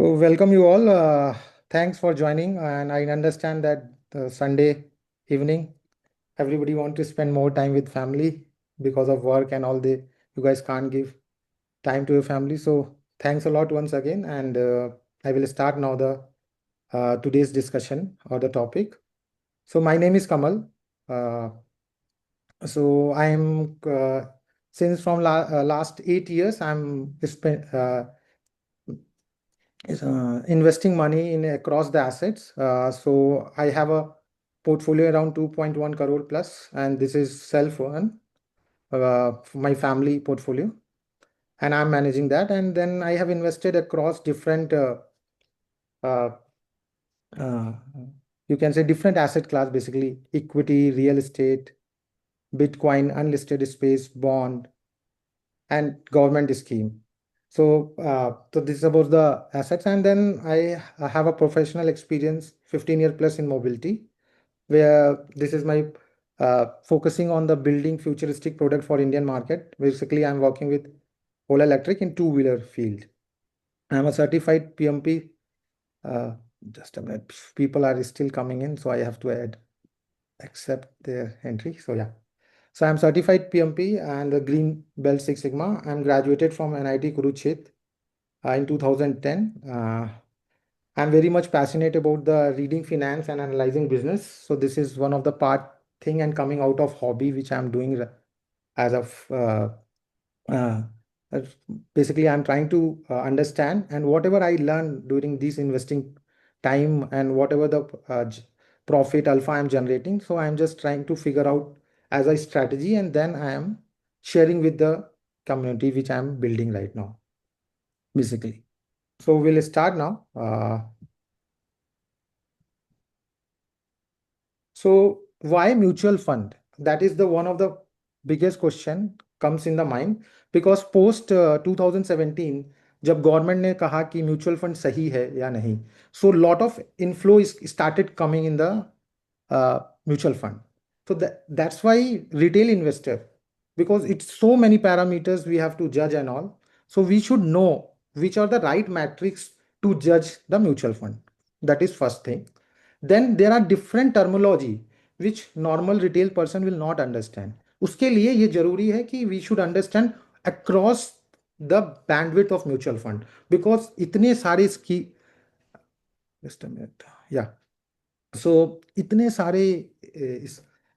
So welcome you all. Thanks for joining. And I understand that Sunday evening, everybody want to spend more time with family because of work and all the you guys can't give time to your family. So thanks a lot once again. And I will start now the today's discussion or the topic. So my name is Kamal. Uh, so I'm since from last 8 years, I'm spent is investing money in across the assets. So I have a portfolio around 2.1 crore plus, and this is self-run, for my family portfolio, and I'm managing that. And then I have invested across different, uh, uh, you can say different asset class, basically equity, real estate, Bitcoin, unlisted space, bond, and government scheme. So this is about the assets, and then I have a professional experience, 15-year plus in mobility, where this is my focusing on the building futuristic product for Indian market. Basically, I'm working with Ola Electric in two-wheeler field. I'm a certified PMP. Uh, just a minute, people are still coming in, so I have to accept their entry. So yeah. So I'm certified PMP and a Green Belt Six Sigma. I'm graduated from NIT Kurukshetra in 2010. I'm very much passionate about the reading finance and analyzing business. So this is one of the part thing and coming out of hobby which I'm doing as of uh, uh, basically I'm trying to understand, and whatever I learn during this investing time and whatever the profit alpha I'm generating. So I'm just trying to figure out as a strategy, and then I am sharing with the community which I'm building right now, basically. So we'll start now. So why mutual fund? That is the one of the biggest question comes in the mind, because post 2017 जब government ने कहा कि mutual fund सही है या नहीं, so lot of inflow is started coming in the mutual fund. So that's why retail investor, because it's so many parameters we have to judge and all. So we should know which are the right metrics to judge the mutual fund. That is first thing. Then there are different terminology which normal retail person will not understand. उसके लिए ये जरूरी है कि we should understand across the bandwidth of mutual fund, because इतने सारे just a minute, yeah, so इतने सारे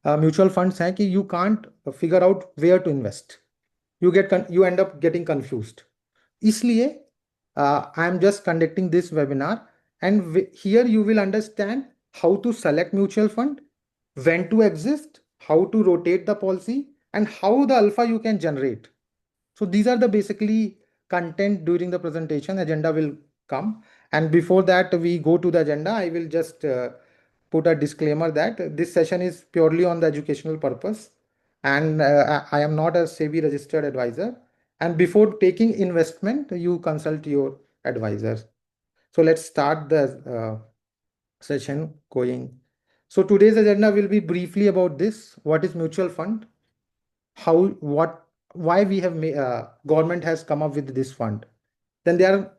म्यूचुअल फंड्स हैं कि you can't figure out where to invest. You end up getting confused. इसलिए I am just conducting this webinar, and here you will understand how to select mutual fund, when to exist, how to rotate the policy, and how the alpha you can generate. So these are the basically content during the presentation. Agenda will come. And before that we go to the agenda, I will just put a disclaimer that this session is purely on the educational purpose. And I am not a SEBI registered advisor. And before taking investment, you consult your advisor. So let's start the session going. So today's agenda will be briefly about this. What is mutual fund? How, what, why we have government has come up with this fund. Then there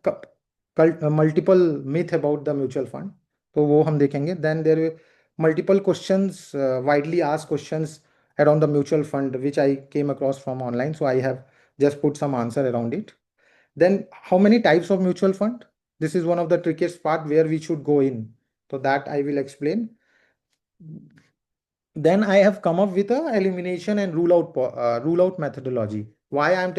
are multiple myth about the mutual fund, तो वो हम देखेंगे. Then there are multiple questions, widely asked questions around the mutual fund which I came across from online, so I have just put some answer around it. Then how many types of mutual fund? This is one of the trickiest part where we should go in, so that I will explain. Then I have come up with a elimination and rule out methodology. Why I'm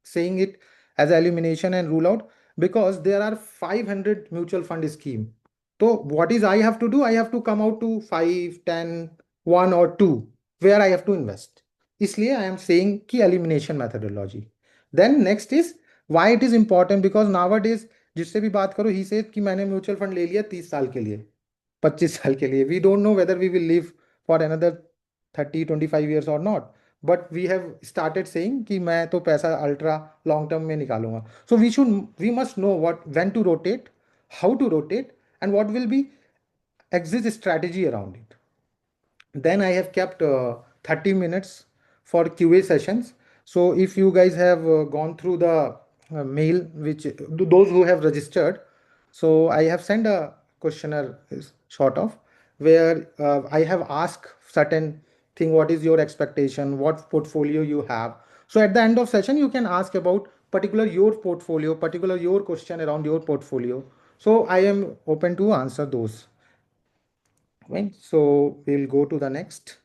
saying it as elimination and rule out? Because there are 500 mutual fund scheme. So what is I have to do? I have to come out to 5, 10, 1 or 2 where I have to invest. इसलिए I am saying कि elimination methodology. Then next is why it is important, because nowadays जिससे भी बात करो, he said कि मैंने mutual fund ले लिया 30 साल के लिए, 25 साल के लिए. We don't know whether we will live for another 30-25 years or not, but we have started saying कि मैं तो पैसा अल्ट्रा लॉन्ग टर्म में निकालूंगा. So we must know what, when to rotate, how to rotate, and what will be exit strategy around it. Then I have kept 30 minutes for QA sessions. So if you guys have gone through the mail, which those who have registered, So I have sent a questionnaire sort of where I have asked certain thing, what is your expectation, what portfolio you have. So at the end of session, you can ask about particular your portfolio, particular your question around your portfolio. So I am open to answer those. Right? So we'll go to the next.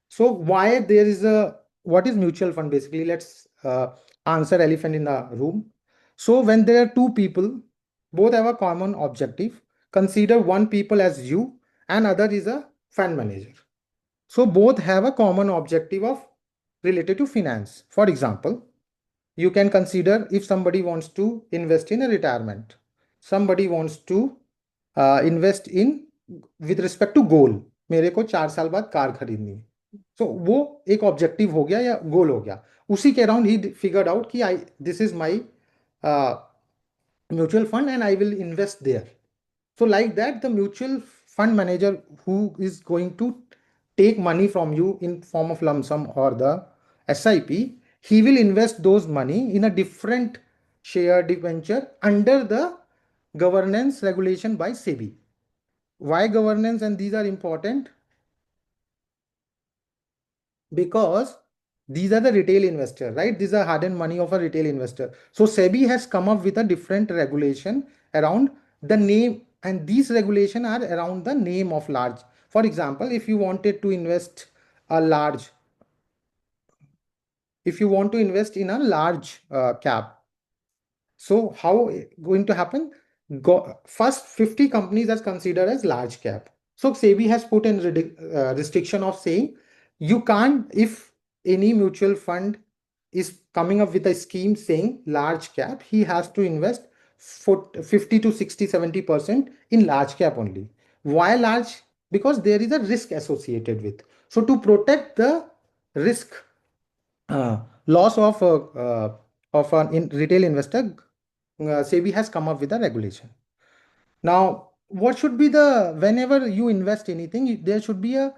So why there is a, what is mutual fund basically? Let's answer elephant in the room. So when there are two people, both have a common objective. Consider one people as you and other is a fund manager. So both have a common objective of related to finance. For example, you can consider if somebody wants to invest in a retirement, somebody wants to invest in with respect to goal, मेरे को 4 साल बाद car खरीदनी है. So वो एक objective हो गया या गोल हो गया, उसी के अराउंड ही फिगर्ड आउट कि I this is my mutual fund and I will invest there. So like that, the mutual fund manager who is going to take money from you in form of lump sum or the SIP, he will invest those money in a different share debenture under the governance regulation by SEBI. Why governance and these are important? Because these are the retail investor, right? These are hardened money of a retail investor. So SEBI has come up with a different regulation around the name, and these regulation are around the name of large. For example, if you wanted to invest a large, if you want to invest in a large cap, so how going to happen? First 50 companies are considered as large cap. So SEBI has put in restriction of saying you can't, if any mutual fund is coming up with a scheme saying large cap, he has to invest for 50 to 60, 70% in large cap only. Why large? Because there is a risk associated with. So to protect the risk, uh, loss of an retail investor, SEBI has come up with a regulation. Now, what should be the, whenever you invest anything, there should be a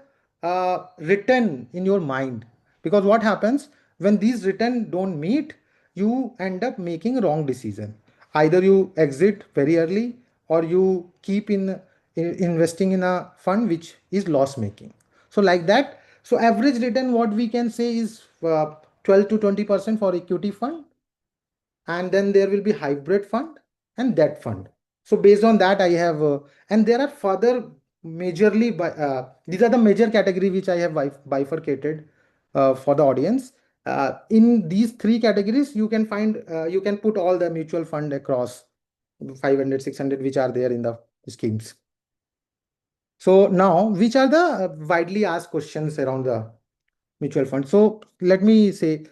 return in your mind. Because what happens when these return don't meet, you end up making wrong decision. Either you exit very early or you keep in investing in a fund which is loss making. So like that, so average return, what we can say is 12 to 20% for equity fund, and then there will be hybrid fund and debt fund. So based on that, I have and there are further majorly by these are the major category which I have bifurcated for the audience. In these three categories, you can find you can put all the mutual fund across 500, 600 which are there in the schemes. So now, which are the widely asked questions around the mutual fund? So let me say,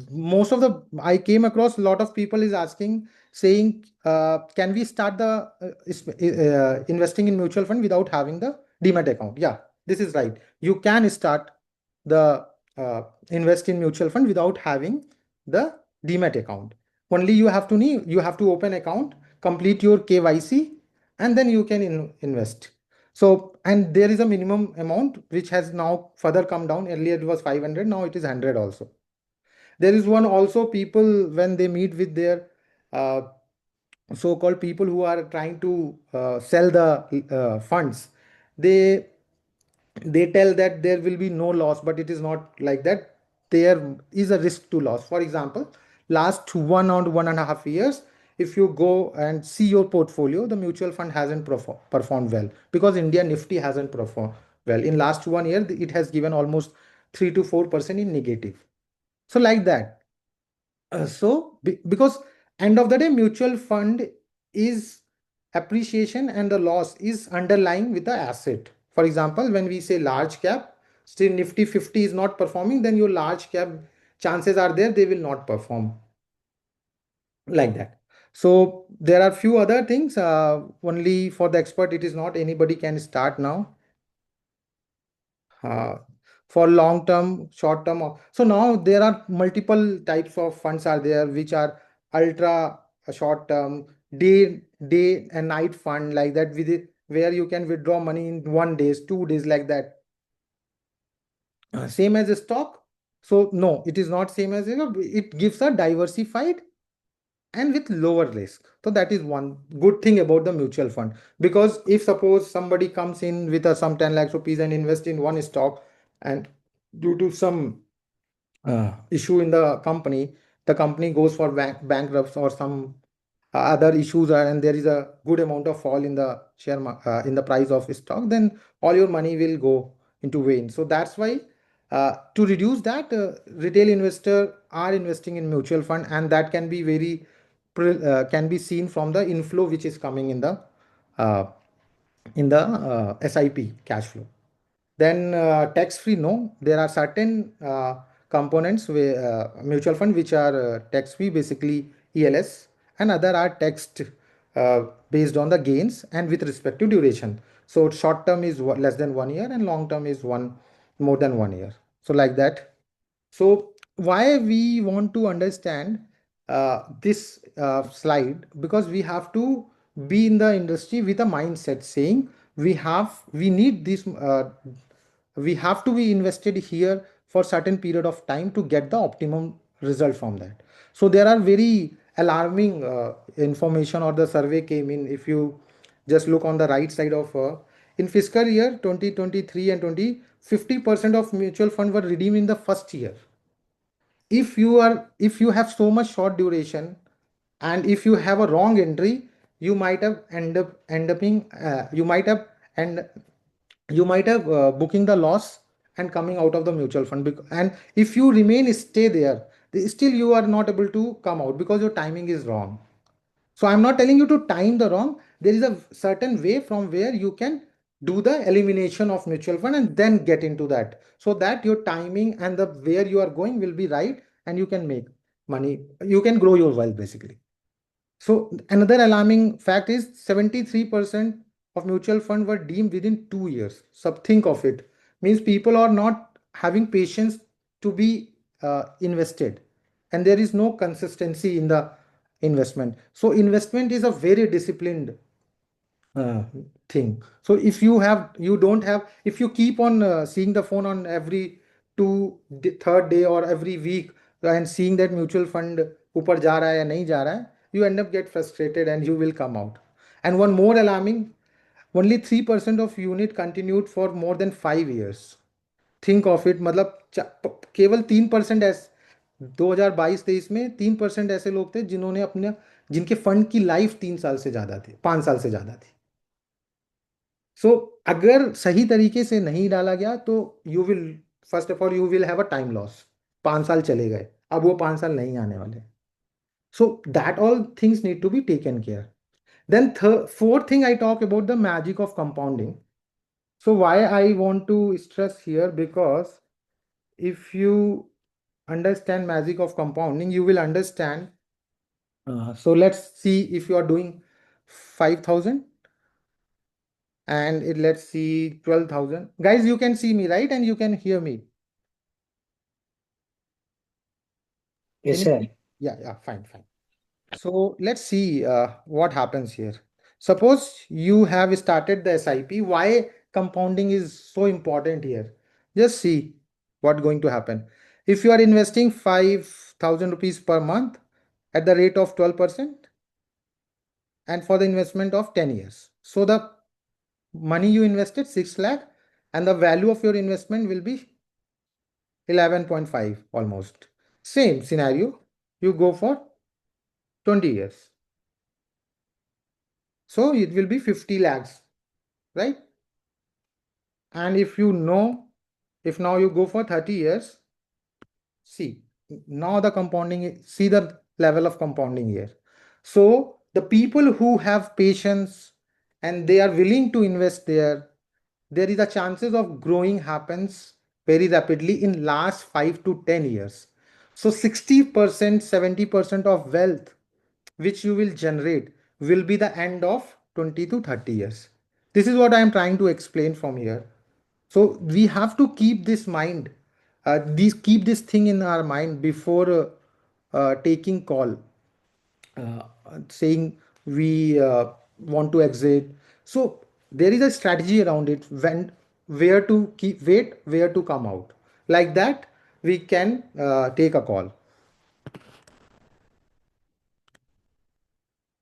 most of the, I came across a lot of people is asking, saying, can we start the investing in mutual fund without having the demat account? Yeah, this is right. You can start the invest in mutual fund without having the demat account. Only you have to need, you have to open account, complete your KYC, and then you can invest. So, and there is a minimum amount which has now further come down. Earlier it was 500, now it is 100 also. There is one also, people when they meet with their uh, so-called people who are trying to sell the funds, they they tell that there will be no loss, but it is not like that. There is a risk to loss. For example, last 1.5 years, if you go and see your portfolio, the mutual fund hasn't performed well because India Nifty hasn't performed well. In last 1 year, it has given almost 3 to 4% in negative. So like that. Because end of the day, mutual fund is appreciation and the loss is underlying with the asset. For example, when we say large cap, still Nifty 50 is not performing, then your large cap chances are there they will not perform like that. So there are few other things. Only for the expert, it is not anybody can start now. uh, for long term, short term. So now there are multiple types of funds are there which are ultra short term, day and night fund like that, with it, where you can withdraw money in 1 days, 2 days like that. Same as a stock. So no, it is not same as, it gives a diversified and with lower risk. So that is one good thing about the mutual fund. Because if suppose somebody comes in with some 10 lakhs rupees and invest in one stock, and due to some issue in the company goes for bankrupts or some other issues are, and there is a good amount of fall in the in the price of stock, then all your money will go into vain. So that's why to reduce that, retail investor are investing in mutual fund, and that can be can be seen from the inflow which is coming uh, in the SIP cash flow. Then tax free, no, there are certain components where mutual fund which are tax free, basically ELS, and other are taxed based on the gains and with respect to duration. So short term is less than 1 year and long term is one more than 1 year. So like that. So why we want to understand this slide? Because we have to be in the industry with a mindset saying we need this, we have to be invested here for certain period of time to get the optimum result from that. So there are very alarming information, or the survey came in. If you just look on the right side of in fiscal year 2023 and 20, 50% of mutual fund were redeemed in the first year. If you have so much short duration, and if you have a wrong entry, you might have end up in you might have and you might have booking the loss and coming out of the mutual fund. And if you remain stay there, still you are not able to come out because your timing is wrong. So I'm not telling you to time the wrong. There is a certain way from where you can do the elimination of mutual fund and then get into that, so that your timing and the where you are going will be right, and you can make money. You can grow your wealth basically. So another alarming fact is 73% of mutual fund were deemed within 2 years. So think of it. Means people are not having patience to be invested, and there is no consistency in the investment. So investment is a very disciplined uh, thing. So if you don't have, if you keep on seeing the phone on every third day or every week, and seeing that mutual fund ऊपर जा रहा है या नहीं जा रहा है, you end up get frustrated and you will come out. And one more alarming, only 3% of unit continued for more than 5 years. Think of it, मतलब केवल 3% ऐसे 2022-23 में 3% ऐसे लोग थे जिन्होंने अपने जिनके फंड की लाइफ 3 साल से ज्यादा थी, 5 साल से ज्यादा थी. सो अगर सही तरीके से नहीं डाला गया तो you will, first of all you will have a time loss. 5 साल चले गए, अब वो 5 साल नहीं आने वाले. So that all things need to be taken care. Then fourth thing, I talk about the magic of compounding. So why I want to stress here, because if you understand magic of compounding, you will understand. So let's see, if you are doing 5,000 and let's see 12,000. Guys, you can see me, right? And you can hear me. Yes, Can sir. you? Yeah, yeah, fine, fine. So let's see what happens here. Suppose you have started the SIP. Why compounding is so important here? Just see what's going to happen. If you are investing 5,000 rupees per month at the rate of 12%, and for the investment of 10 years. So the money you invested 6 lakh, and the value of your investment will be 11.5 almost. Same scenario, you go for 20 years. So it will be 50 lakhs, right? And if now you go for 30 years, see, now the compounding, see the level of compounding here. So the people who have patience and they are willing to invest there is a chances of growing happens very rapidly in last 5 to 10 years. So 60%, 70% of wealth which you will generate will be the end of 20 to 30 years. This is what I am trying to explain from here. So we have to keep this mind, keep this thing in our mind before taking call, uh, saying we want to exit. So there is a strategy around it, when where to keep wait, where to come out. Like that, we can take a call.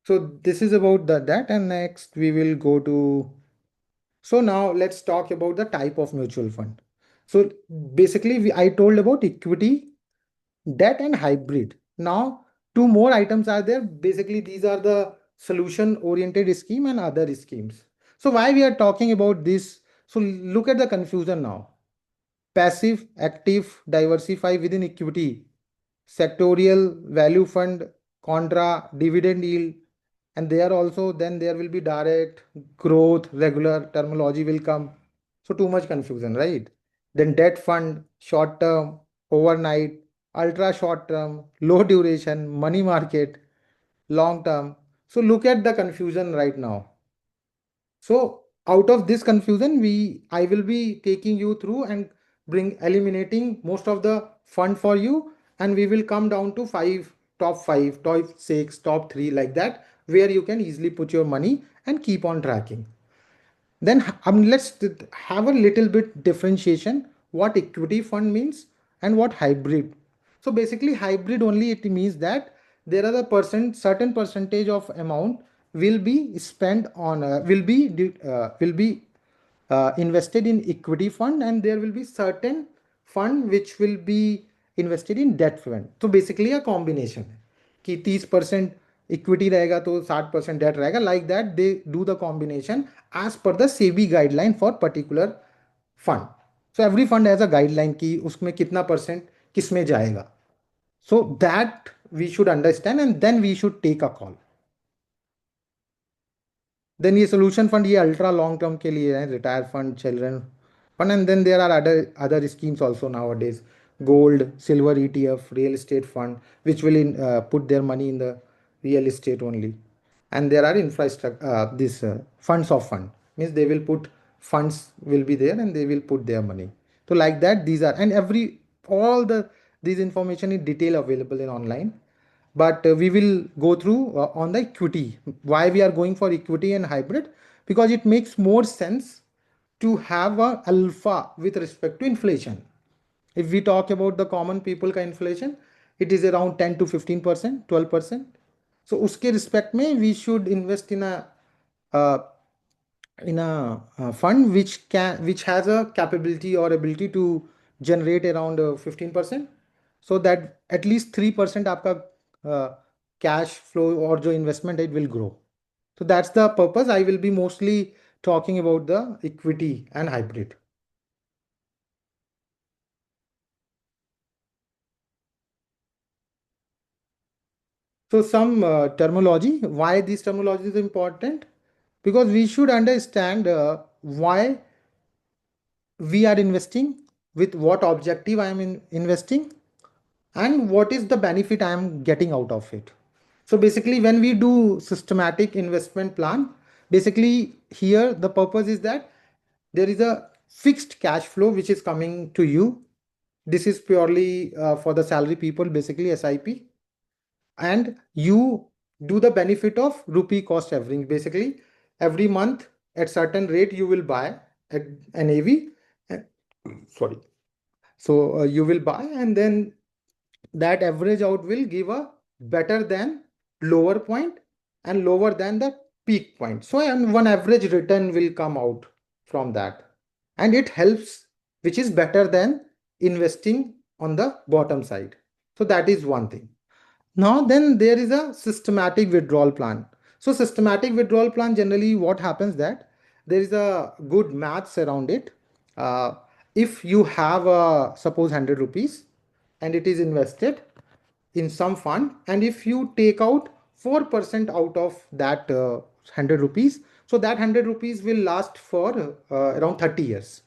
So this is about that, and next we will go to. So now let's talk about the type of mutual fund. So basically, I told about equity, debt, and hybrid. Now two more items are there. Basically, these are the solution-oriented scheme and other schemes. So why we are talking about this? So look at the confusion now. Passive, active, diversify within equity, sectorial, value fund, contra, dividend yield, and there also then there will be direct, growth, regular terminology will come. So too much confusion, right? Then debt fund, short term, overnight, ultra short term, low duration, money market, long term. So look at the confusion right now. So out of this confusion, I will be taking you through and bring eliminating most of the fund for you, and we will come down to five, top six, top three, like that, where you can easily put your money and keep on tracking. Then let's have a little bit differentiation what equity fund means and what hybrid. So basically hybrid only it means that there are the certain percentage of amount will be spent on will be invested in equity fund, and there will be certain fund which will be invested in debt fund. So basically a combination है कि 30% equity रहेगा तो 60% debt रहेगा, like that they do the combination as per the SEBI guideline for particular fund. So every fund has a guideline कि उसमें कितना percent किस में जाएगा. So that we should understand and then we should take a call. Then ये solution fund ये ultra long term के लिए है, retire fund, children fund, and then there are other schemes also nowadays, gold, silver ETF, real estate fund, which will put their money in the real estate only. And there are infrastructure, this funds of fund means they will put funds will be there and they will put their money. So like that, these are, and all the these information in detail available in online, but we will go through on the equity, why we are going for equity and hybrid, because it makes more sense to have a alpha with respect to inflation. If we talk about the common people का inflation, it is around 10 to 15%, 12%. So उसके respect में we should invest uh, in a fund which has a capability or ability to generate around 15%, so that at least 3% आपका cash flow or जो investment it will grow. So that's the purpose. I will be mostly talking about the equity and hybrid. So some terminology, why this terminology is important? Because we should understand why we are investing, with what objective I am investing, and what is the benefit I am getting out of it. So basically when we do systematic investment plan, basically here the purpose is that there is a fixed cash flow which is coming to you. This is purely for the salary people, basically SIP, and you do the benefit of rupee cost averaging. Basically every month at certain rate you will buy at NAV. uh, Sorry. So you will buy, and then that average out will give a better than lower point and lower than the peak point. So and one average return will come out from that, and it helps, which is better than investing on the bottom side. So that is one thing. Now then there is a systematic withdrawal plan. So systematic withdrawal plan, generally what happens that there is a good maths around it. Uh, if you have suppose 100 rupees and it is invested in some fund, and if you take out 4% out of that 100 rupees, so that 100 rupees will last for around 30 years.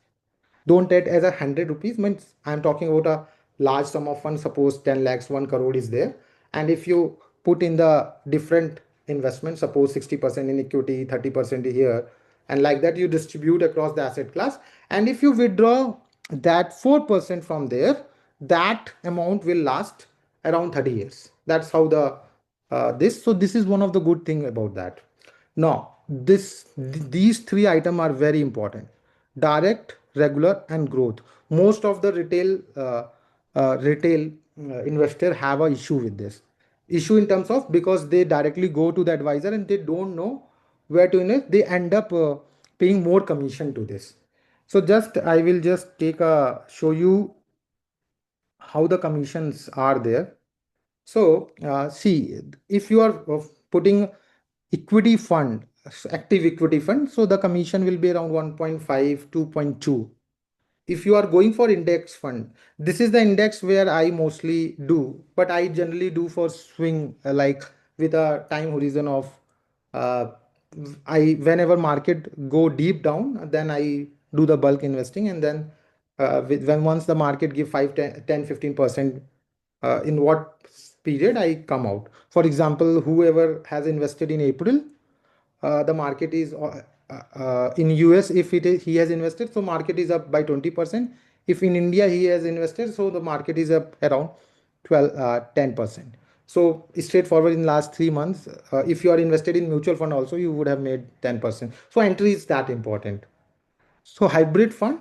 Don't take as a 100 rupees, means I'm talking about a large sum of funds, suppose 10 lakhs, 1 crore is there, and if you put in the different investment, suppose 60% in equity, 30% here, and like that you distribute across the asset class, and if you withdraw that 4% from there, that amount will last around 30 years. That's how the this, so this is one of the good thing about that. Now these three items are very important: direct, regular, and growth. Most of the retail investor have a issue with this. issue in terms of, because they directly go to the advisor and they don't know where to invest, they end up paying more commission to this. So just I will just take a show you how the commissions are there. So see, if you are putting equity fund, active equity fund, so the commission will be around 1.5, 2.2. If you are going for index fund, this is the index where I mostly do, but I generally do for swing, like with a time horizon of uh, I whenever market go deep down, then I do the bulk investing, and then when once the market give 5 10 15% in what period I come out. For example, whoever has invested in April, the market is in US, if it is he has invested, so market is up by 20%. If in India he has invested, so the market is up around 10%. So straightforward, in last 3 months, if you are invested in mutual fund also, you would have made 10%. So entry is that important. So hybrid fund,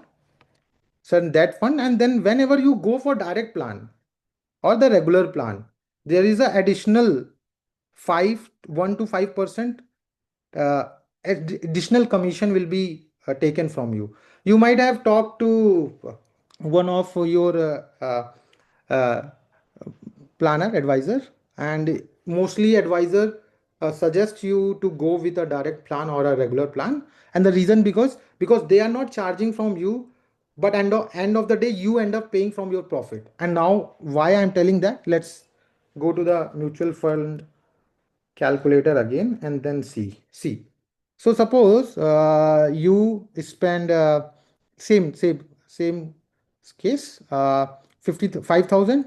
so that fund, and then whenever you go for direct plan or the regular plan, there is a additional 1 to 5% uh, additional commission will be taken from you. You might have talked to one of your uh, planner advisor, and mostly advisor suggests you to go with a direct plan or a regular plan. And the reason, because they are not charging from you, but end of the day you end up paying from your profit. And now why I'm telling that, let's go to the mutual fund calculator again and then see. So suppose you spend same case, 55,000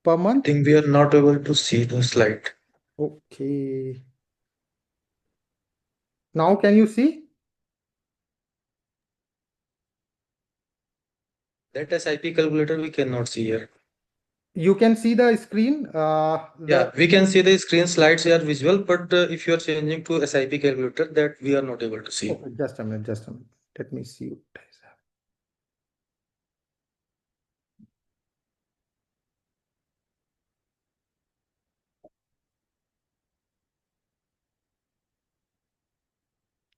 per month. Think we are not able to see the slide. Okay. Now can you see? That SIP calculator we cannot see here. You can see the screen. Yeah, The we can see the screen slides are visual, but if you are changing to SIP calculator, that we are not able to see. Okay, just a minute, just a minute. Let me see what is happening.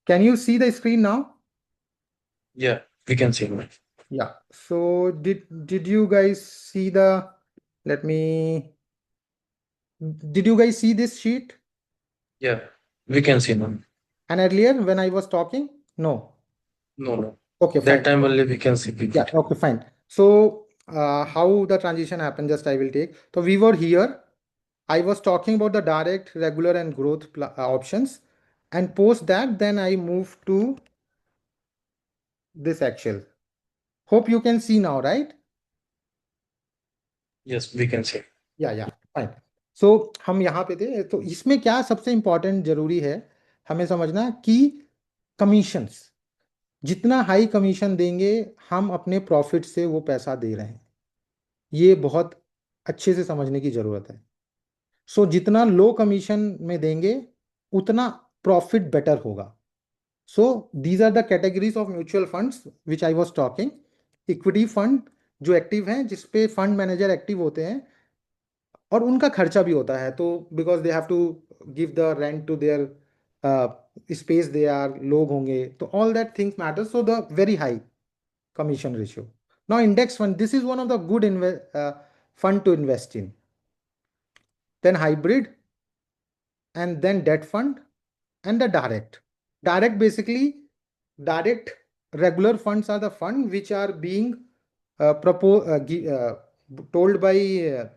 Can you see the screen now? Yeah, we can see now. Yeah. So did you guys see the? Let me. Did you guys see this sheet? Yeah, we can see now. And earlier when I was talking? No. No, no. Okay, That fine. time only we can see Yeah, PPT. okay, fine. So how the transition happened, just I will take. So we were here. I was talking about the direct, regular, and growth options. And post that, then I moved to this Excel. Hope you can see now, right? Yes, we can see. या fine. सो हम यहाँ पे थे, तो इसमें क्या सबसे important जरूरी है हमें समझना कि कमीशंस, जितना हाई कमीशन देंगे हम अपने प्रॉफिट से वो पैसा दे रहे हैं, ये बहुत अच्छे से समझने की जरूरत है. सो जितना लो कमीशन में देंगे उतना प्रॉफिट बेटर होगा. So these are the categories of mutual funds which I was talking. Equity fund जो एक्टिव हैं, जिसपे फंड मैनेजर एक्टिव होते हैं और उनका खर्चा भी होता है, तो because they have to give the rent to their space, they are लोग होंगे, तो all that things matter, so the very high commission ratio. Now index fund, this is one of the good fund to invest in. Then hybrid, and then debt fund, and the direct. Direct, basically, direct regular funds are the fund which are being told by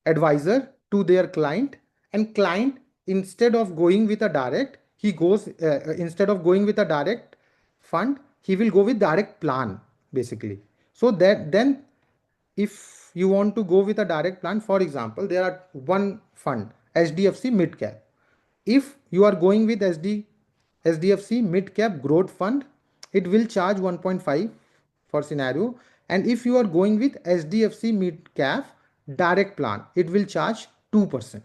advisor to their client, and client, instead of going with a direct, he goes instead of going with a direct fund, he will go with direct plan, basically. So that then, if you want to go with a direct plan, for example, there are one fund, HDFC mid cap. If you are going with SDFC mid cap growth fund, it will charge 1.5 for scenario. And if you are going with SDFC mid cap direct plan, it will charge 2%.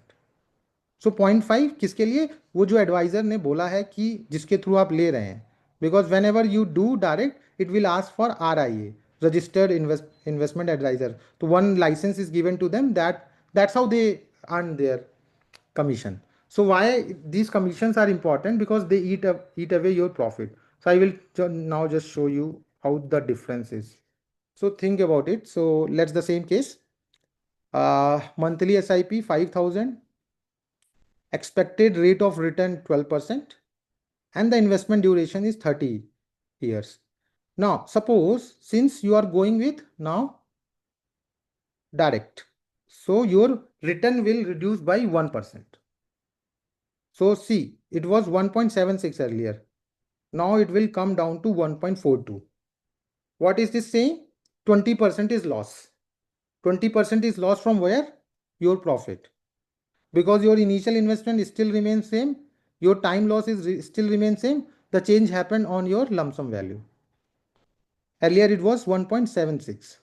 सो 0.5 किसके लिए, वो जो adviser ने बोला है कि जिसके through आप ले रहे हैं, because whenever you do direct it will ask for RIA, registered investment advisor. तो one licence is given to them, that's how they earn their commission. So why these commissions are important? Because they eat away your profit. So I will now just show you how the difference is. So think about it. So let's the same case. Monthly SIP 5,000, expected rate of return 12%, and the investment duration is 30 years. Now, suppose since you are going with now direct, so your return will reduce by 1%. So see, it was 1.76 earlier. Now it will come down to 1.42. What is this saying? 20% is loss. 20% is loss from where? Your profit. Because your initial investment still remains same, your time loss is still remains same, the change happened on your lump sum value. Earlier it was 1.76.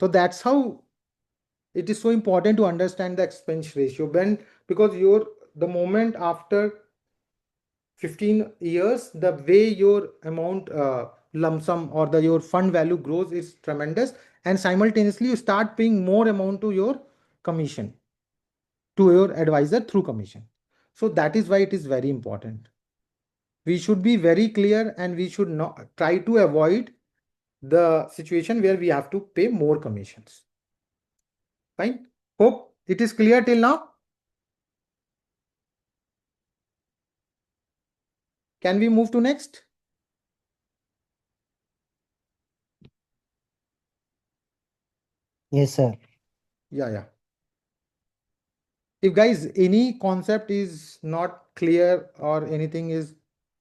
So that's how it is so important to understand the expense ratio. When, because the moment after 15 years, the way your amount lump sum or your fund value grows is tremendous, and simultaneously you start paying more amount to your commission, to your advisor through commission. So that is why it is very important. We should be very clear, and we should not try to avoid the situation where we have to pay more commissions. Fine. Hope it is clear till now. Can we move to next? Yes, sir. Yeah. If guys any concept is not clear or anything is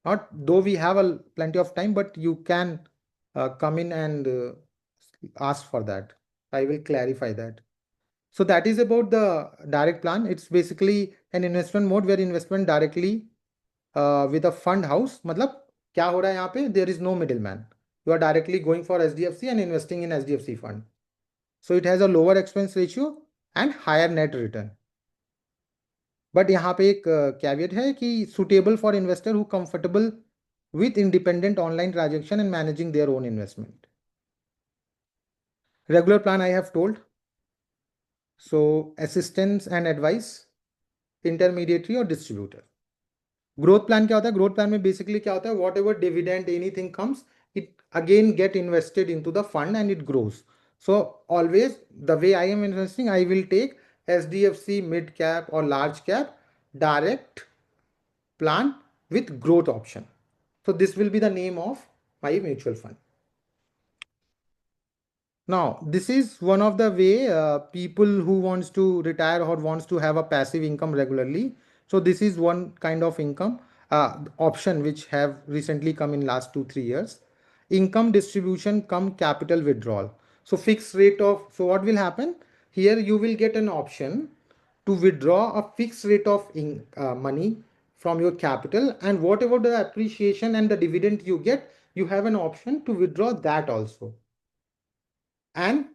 not, though we have a plenty of time, but you can come in and ask for that. I will clarify that. So that is about the direct plan. It's basically an investment mode where investment directly with a fund house. मतलब क्या हो रहा है यहाँ पे? There is no middleman. You are directly going for SDFC and investing in SDFC fund. So it has a lower expense ratio and higher net return. But यहाँ पे एक कैवियट है कि suitable for investor who comfortable with independent online transaction and managing their own investment. Regular plan I have told. So assistance and advice, intermediary or distributor. Growth plan क्या होता है? Growth plan में basically क्या होता है? What ever dividend anything comes, it again get invested into the fund and it grows. So always the way I am investing, I will take SDFC mid cap or large cap direct plan with growth option. So this will be the name of my mutual fund. Now, this is one of the way people who wants to retire or wants to have a passive income regularly. So this is one kind of income option which have recently come in last 2-3 years. Income distribution come capital withdrawal. So fixed rate of, so what will happen? Here you will get an option to withdraw a fixed rate of money from your capital, and whatever the appreciation and the dividend you get, you have an option to withdraw that also. And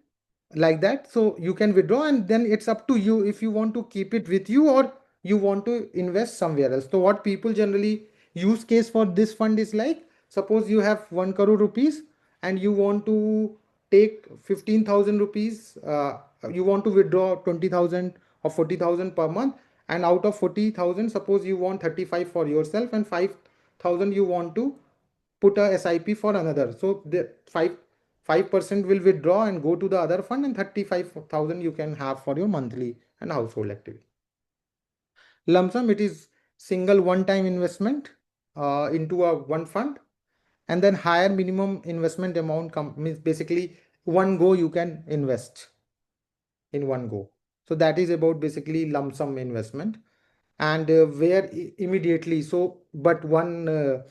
like that, so you can withdraw, and then it's up to you if you want to keep it with you or you want to invest somewhere else. So what people generally use case for this fund is like, suppose you have 1 crore rupees and you want to take 15,000 rupees, you want to withdraw 20,000 or 40,000 per month, and out of 40,000 suppose you want 35 for yourself and 5,000 you want to put a SIP for another. So the 5% will withdraw and go to the other fund, and 35,000 you can have for your monthly and household activity. Lump sum, it is single one-time investment into a one fund, and then higher minimum investment amount means basically one go you can invest in one go. So that is about basically lump sum investment, and where immediately. So but one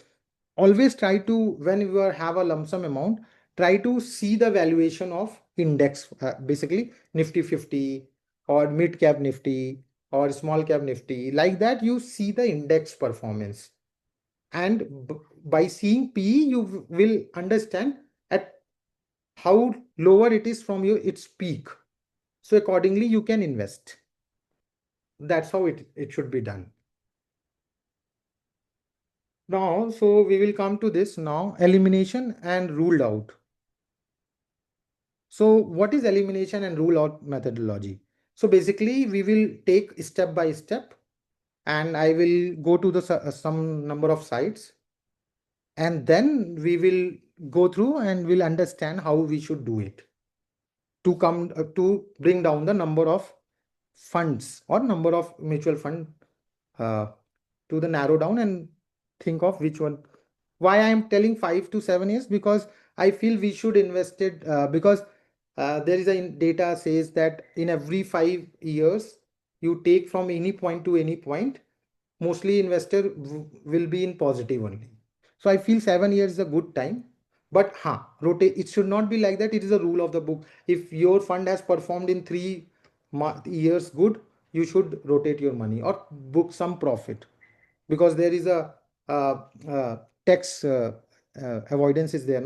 always try to, when you have a lump sum amount, try to see the valuation of index, basically Nifty 50 or mid cap Nifty or small cap Nifty. Like that you see the index performance, and by seeing PE you will understand at how lower it is from its peak. So accordingly you can invest. That's how it should be done. Now, so we will come to this now, elimination and ruled out. So what is elimination and rule out methodology? So basically, we will take step by step, and I will go to the some number of sites, and then we will go through and we'll understand how we should do it to come to bring down the number of funds or number of mutual fund uh, to the narrow down and think of which one. Why I am telling 5 to 7 years? Because I feel we should invest it because there is a data says that in every 5 years you take from any point to any point, mostly investor will be in positive only. So I feel 7 years is a good time. But rotate. It should not be like that. It is a rule of the book. If your fund has performed in 3 years good, you should rotate your money or book some profit, because there is a uh, tax avoidance is there.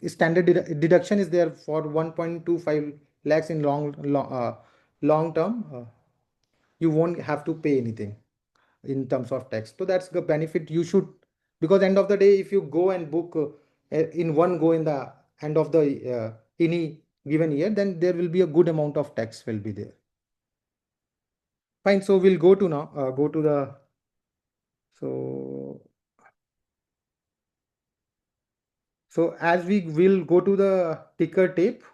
Standard deduction is there for 1.25 lakhs in long term. You won't have to pay anything in terms of tax. So that's the benefit you should, because end of the day, if you go and book in one go in the end of the any given year, then there will be a good amount of tax will be there. Fine. So we'll go to now, go to the, so, so as we will go to the ticker tape.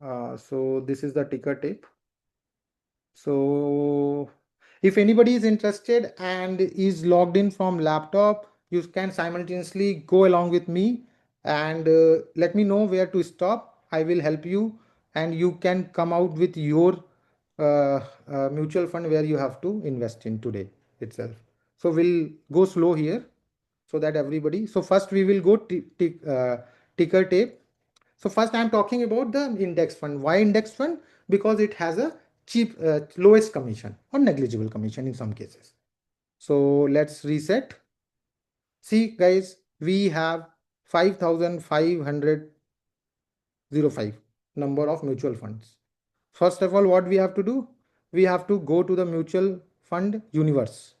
So this is the ticker tape. So if anybody is interested and is logged in from laptop, you can simultaneously go along with me and let me know where to stop. I will help you, and you can come out with your mutual fund where you have to invest in today itself. So we'll go slow here so that everybody. So first we will go ticker tape. So first I'm talking about the index fund. Why index fund? Because it has a cheap, lowest commission or negligible commission in some cases. So let's reset. See guys, we have 5,505 number of mutual funds. First of all, what we have to do? We have to go to the mutual fund universe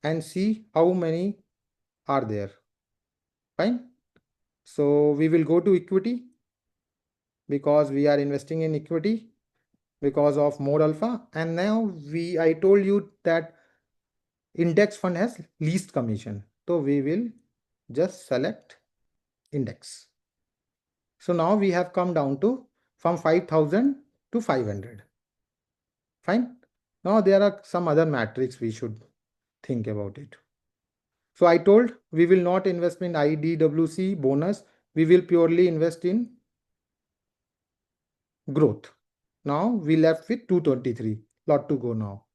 and see how many are there. Fine. So we will go to equity because we are investing in equity because of more alpha. And now I told you that index fund has least commission. So we will just select index. So now we have come down to from 5,000 to 500. Fine. Now there are some other metrics we should think about it. So I told we will not invest in IDWC bonus. We will purely invest in growth. Now we left with 223. Lot to go now.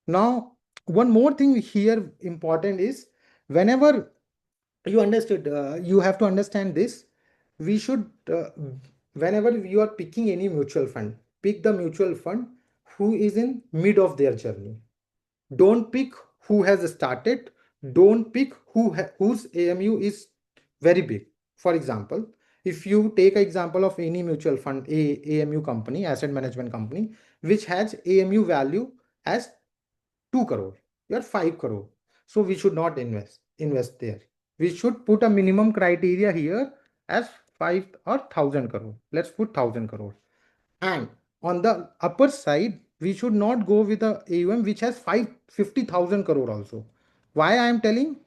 Now, one more thing here important is, whenever you understood, you have to understand this. We should, whenever you are picking any mutual fund, pick the mutual fund who is in mid of their journey. Don't pick who has started. Don't pick whose AMU is very big. For example, if you take an example of any mutual fund, AMU company, asset management company, which has AMU value as 2 crore, you're 5 crore. So we should not invest there. We should put a minimum criteria here as 5 or 1,000 crore. Let's put 1,000 crore. And on the upper side, we should not go with a AUM which has 50,000 crore also. Why I am telling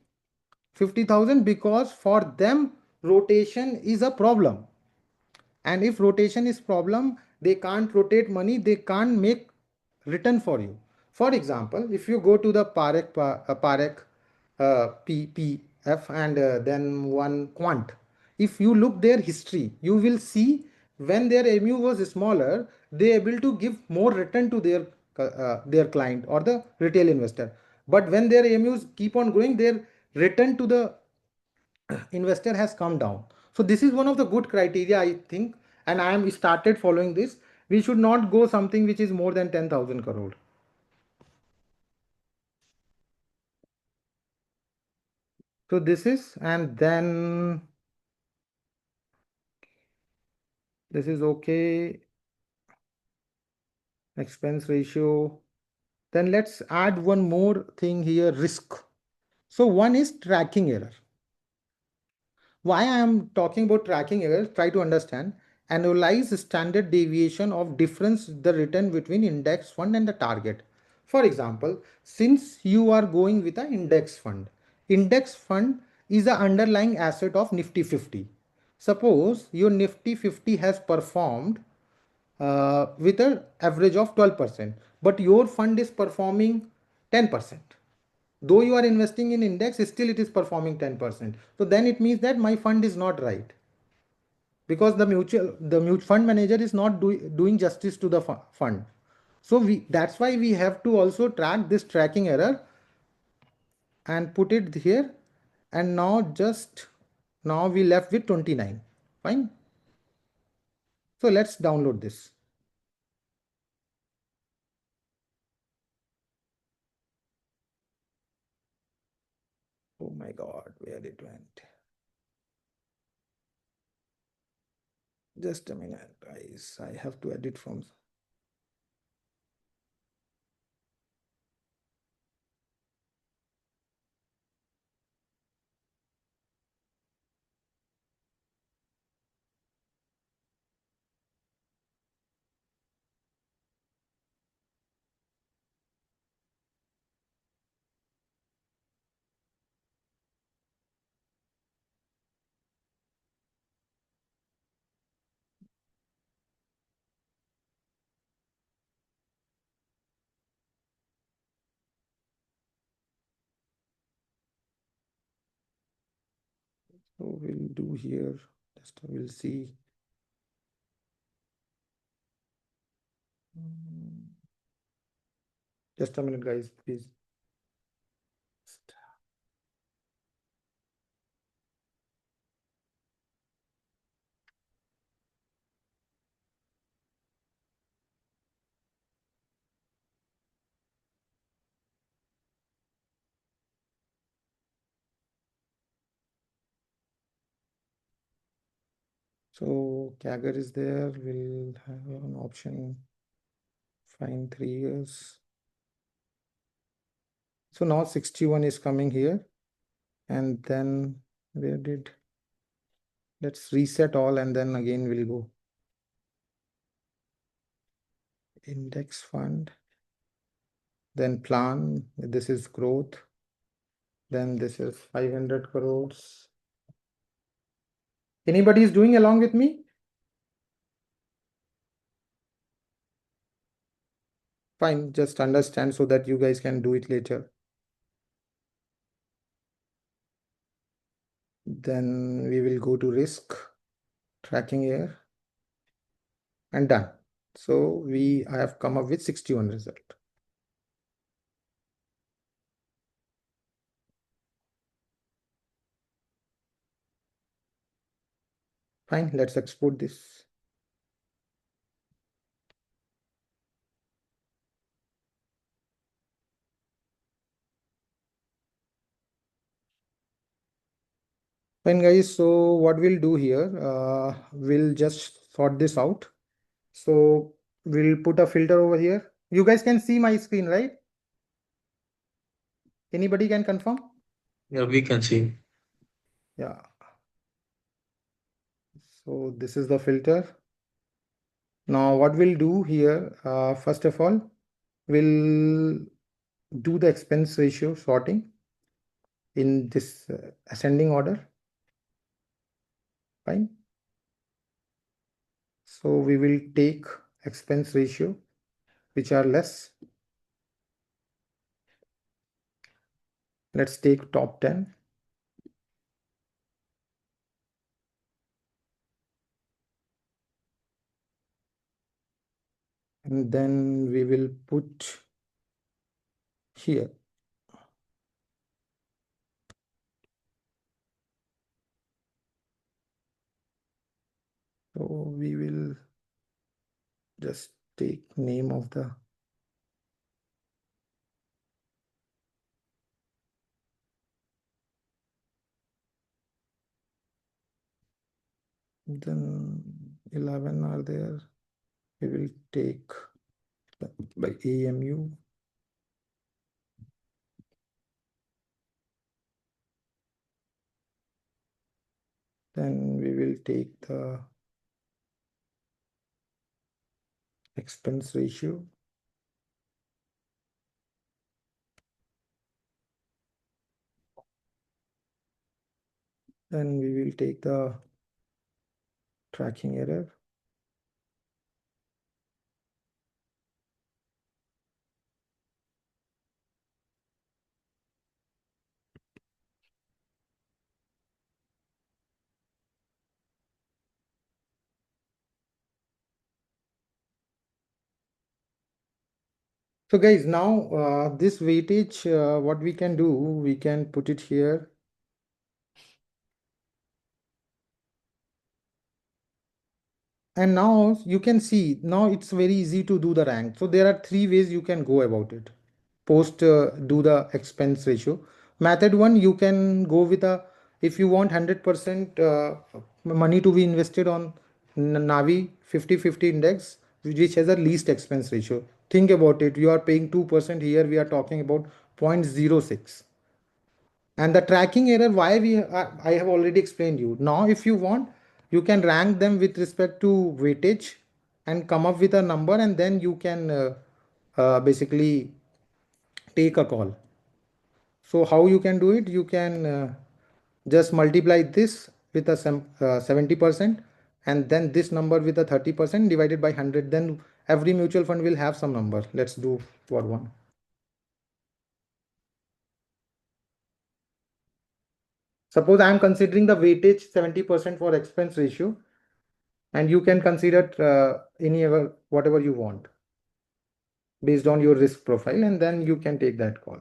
50,000? Because for them rotation is a problem, and if rotation is problem, they can't rotate money, they can't make return for you. For example, if you go to the Parekh PPF and then one Quant, if you look their history, you will see when their MU was smaller, they able to give more return to their client or the retail investor. But when their MUs keep on growing, their return to the investor has come down. So this is one of the good criteria, I think, and I am started following this. We should not go something which is more than 10,000 crore. So this is, and then this is okay. Expense ratio. Then let's add one more thing here, risk. So one is tracking error. Why I am talking about tracking error? Try to understand. analyze standard deviation of difference the return between index fund and the target. For example, since you are going with an index fund is the underlying asset of Nifty 50. Suppose your Nifty 50 has performed with an average of 12%, but your fund is performing 10%. Though you are investing in index, still it is performing 10%. So then it means that my fund is not right, because the mutual fund manager is not doing justice to the fund. So that's why we have to also track this tracking error and put it here. And now we left with 29. Fine. So let's download this. Oh my God, where it went. Just a minute, guys. I have to edit from. So we'll do here. Just we'll see. Just a minute, guys, please. So Kaggle is there. We'll have an option. Find 3 years. So now 61 is coming here. And then let's reset all, and then again we'll go. Index fund. Then plan. This is growth. Then this is 500 crores. Anybody is doing along with me? Fine, just understand so that you guys can do it later. Then we will go to risk tracking here and done. So I have come up with 61 result. Fine, let's export this. Fine, guys. So what we'll do here, we'll just sort this out. So we'll put a filter over here. You guys can see my screen, right? Anybody can confirm? Yeah, we can see. Yeah. So this is the filter. Now what we'll do here, first of all, we'll do the expense ratio sorting in this ascending order. Fine. So we will take expense ratio which are less. Let's take top 10. And then we will put here. So we will just take name of the then 11 are there. We will take by AMU. Then we will take the expense ratio. Then we will take the tracking error. So guys, now this weightage, what we can do, we can put it here. And now you can see, now it's very easy to do the rank. So there are three ways you can go about it. Post do the expense ratio. Method one, you can go with a, if you want 100% money to be invested on Navi 50/50 index, which has a least expense ratio. Think about it. You are paying 2%. Here we are talking about 0.06. And the tracking error, why I have already explained you. Now if you want, you can rank them with respect to weightage and come up with a number, and then you can basically take a call. So how you can do it, you can just multiply this with a 70%, and then this number with a 30% divided by 100. Then every mutual fund will have some number. Let's do for one. Suppose I am considering the weightage 70% for expense ratio, and you can consider any ever whatever you want based on your risk profile, and then you can take that call.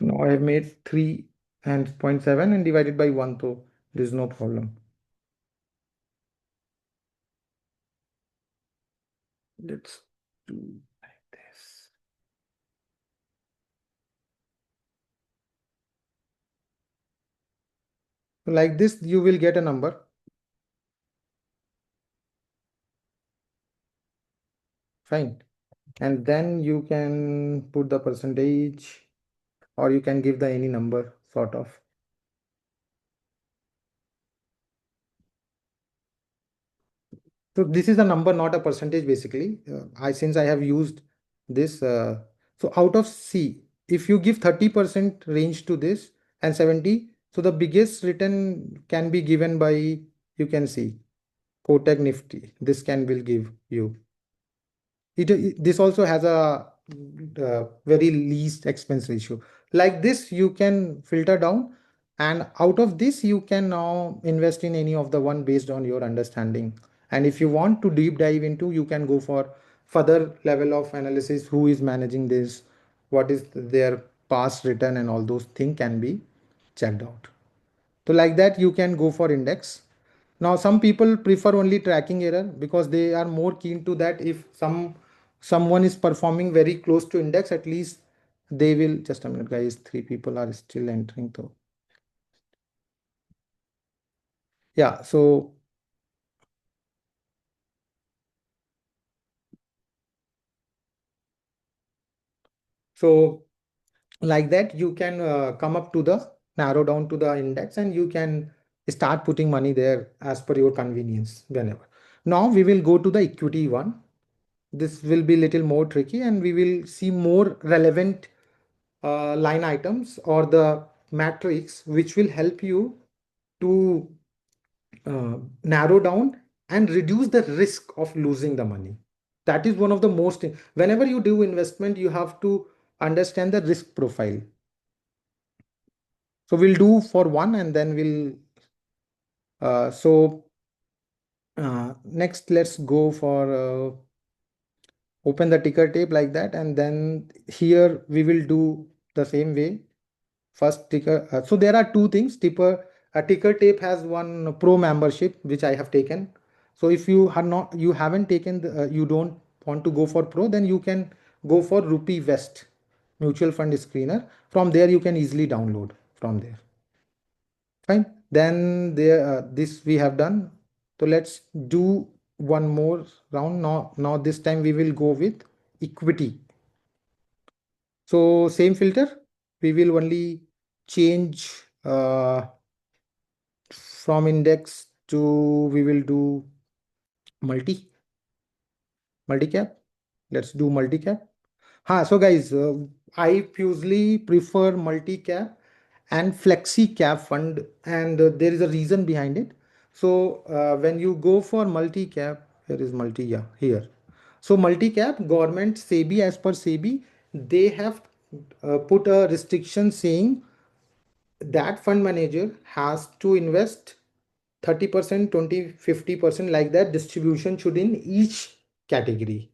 Now I have made 3 and 0.7 and divided by 1, so there is no problem. Let's do like this. Like this, you will get a number. Fine. And then you can put the percentage, or you can give the any number sort of. So this is a number, not a percentage basically. Since I have used this, so out of C, if you give 30% range to this and 70, so the biggest return can be given by, you can see, Kotak Nifty. This can will give you. This also has a very least expense ratio. Like this, you can filter down, and out of this, you can now invest in any of the one based on your understanding. And if you want to deep dive into, you can go for further level of analysis. Who is managing this? What is their past return, and all those things can be checked out. So like that, you can go for index. Now, some people prefer only tracking error because they are more keen to that. If someone is performing very close to index, at least they will. Just a minute, guys. 3 people are still entering. So yeah. So like that, you can come up to the narrow down to the index, and you can start putting money there as per your convenience whenever. Now we will go to the equity one. This will be little more tricky, and we will see more relevant line items or the matrix which will help you to narrow down and reduce the risk of losing the money. That is one of the most, whenever you do investment, you have to understand the risk profile. So we'll do for one, and then we'll next let's go for open the ticker tape like that, and then here we will do the same way. First ticker. So there are two things. A Ticker Tape has one pro membership which I have taken. So if you are not, you haven't taken, you don't want to go for pro, then you can go for Rupee West mutual fund screener. From there, you can easily download from there. Fine. Then there, this we have done. So let's do one more round. Now this time we will go with equity. So same filter, we will only change from index to, we will do multi-cap. Let's do multi-cap. So guys, I usually prefer multi-cap and flexi cap fund, and there is a reason behind it. So when you go for multi-cap, here is multi, yeah, here. So multi-cap, government SEBI, as per SEBI, they have put a restriction saying that fund manager has to invest 30%, 20, 50%, like that distribution should in each category.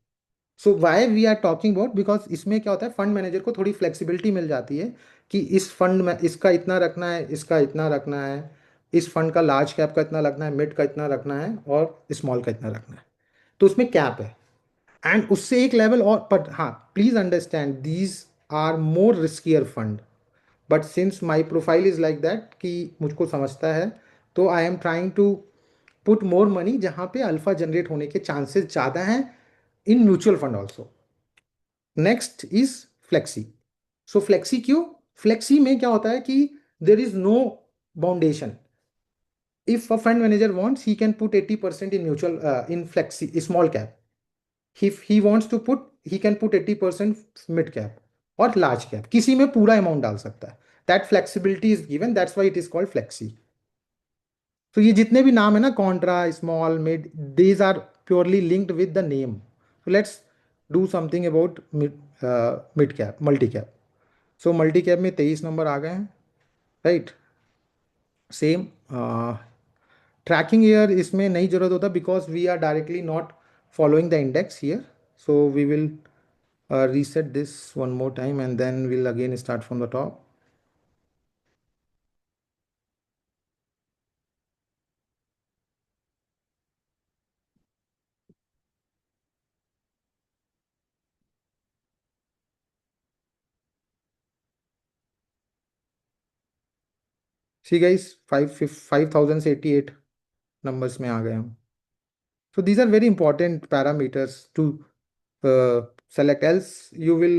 So why we are talking about, because इसमें क्या होता है, fund manager को थोड़ी flexibility मिल जाती है कि इस फंड में इसका इतना रखना है, इसका इतना रखना है, इस फंड का लार्ज कैप का इतना रखना है, मिड का इतना रखना है और स्मॉल का इतना रखना है, तो उसमें कैप है। एंड उससे एक लेवल और, बट हाँ, please understand these are more riskier fund, but since my profile is like that कि मुझको समझता है, तो I am trying to put more money जहाँ पे अल्फा जनरेट होने के चांसेस ज़्यादा हैं in mutual fund also. Next is flexi. So flexi क्यों? फ्लेक्सी में क्या होता है कि there is no boundation. If a fund manager wants, he can put 80% in mutual, in flexi small cap. If he wants to put, he can put 80% mid cap और large cap, किसी में पूरा amount डाल सकता है। That flexibility is given, that's why it is called flexi. तो ये जितने भी नाम है ना, contra, small, mid, these are purely linked with the name. So let's do something about mid cap, multi cap. So multi cap में 23 number आ गए हैं, राइट। सेम ट्रैकिंग ईयर इसमें नहीं जरूरत होता, because we are directly not following the index here. So we will reset this one more time and then we'll again start from the top. See guys, 5088 numbers में आ गए हम। So these are very important parameters to select, else you will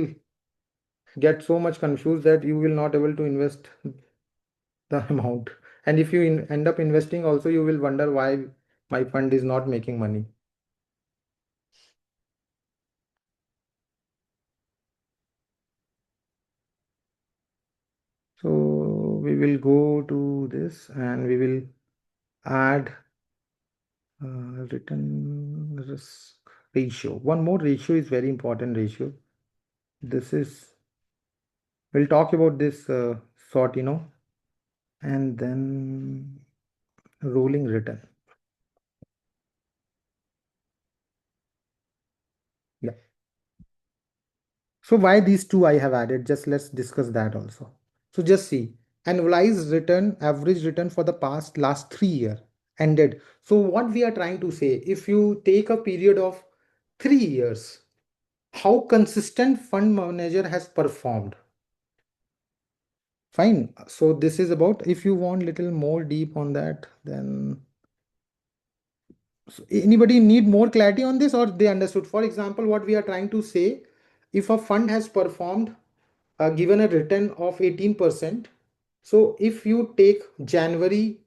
get so much confused that you will not able to invest the amount. And if you end up investing also, you will wonder why my fund is not making money. So we will go to this and we will add return risk ratio. One more ratio is very important ratio. This is, we'll talk about this sort, and then rolling return. Yeah. So why these two I have added? Just let's discuss that also. So just see, annualized return, average return for the last 3 year ended. So what we are trying to say, if you take a period of 3 years, how consistent fund manager has performed. Fine. So this is about, if you want little more deep on that, then so anybody need more clarity on this or they understood? For example, what we are trying to say, if a fund has performed, given a return of 18%, so if you take January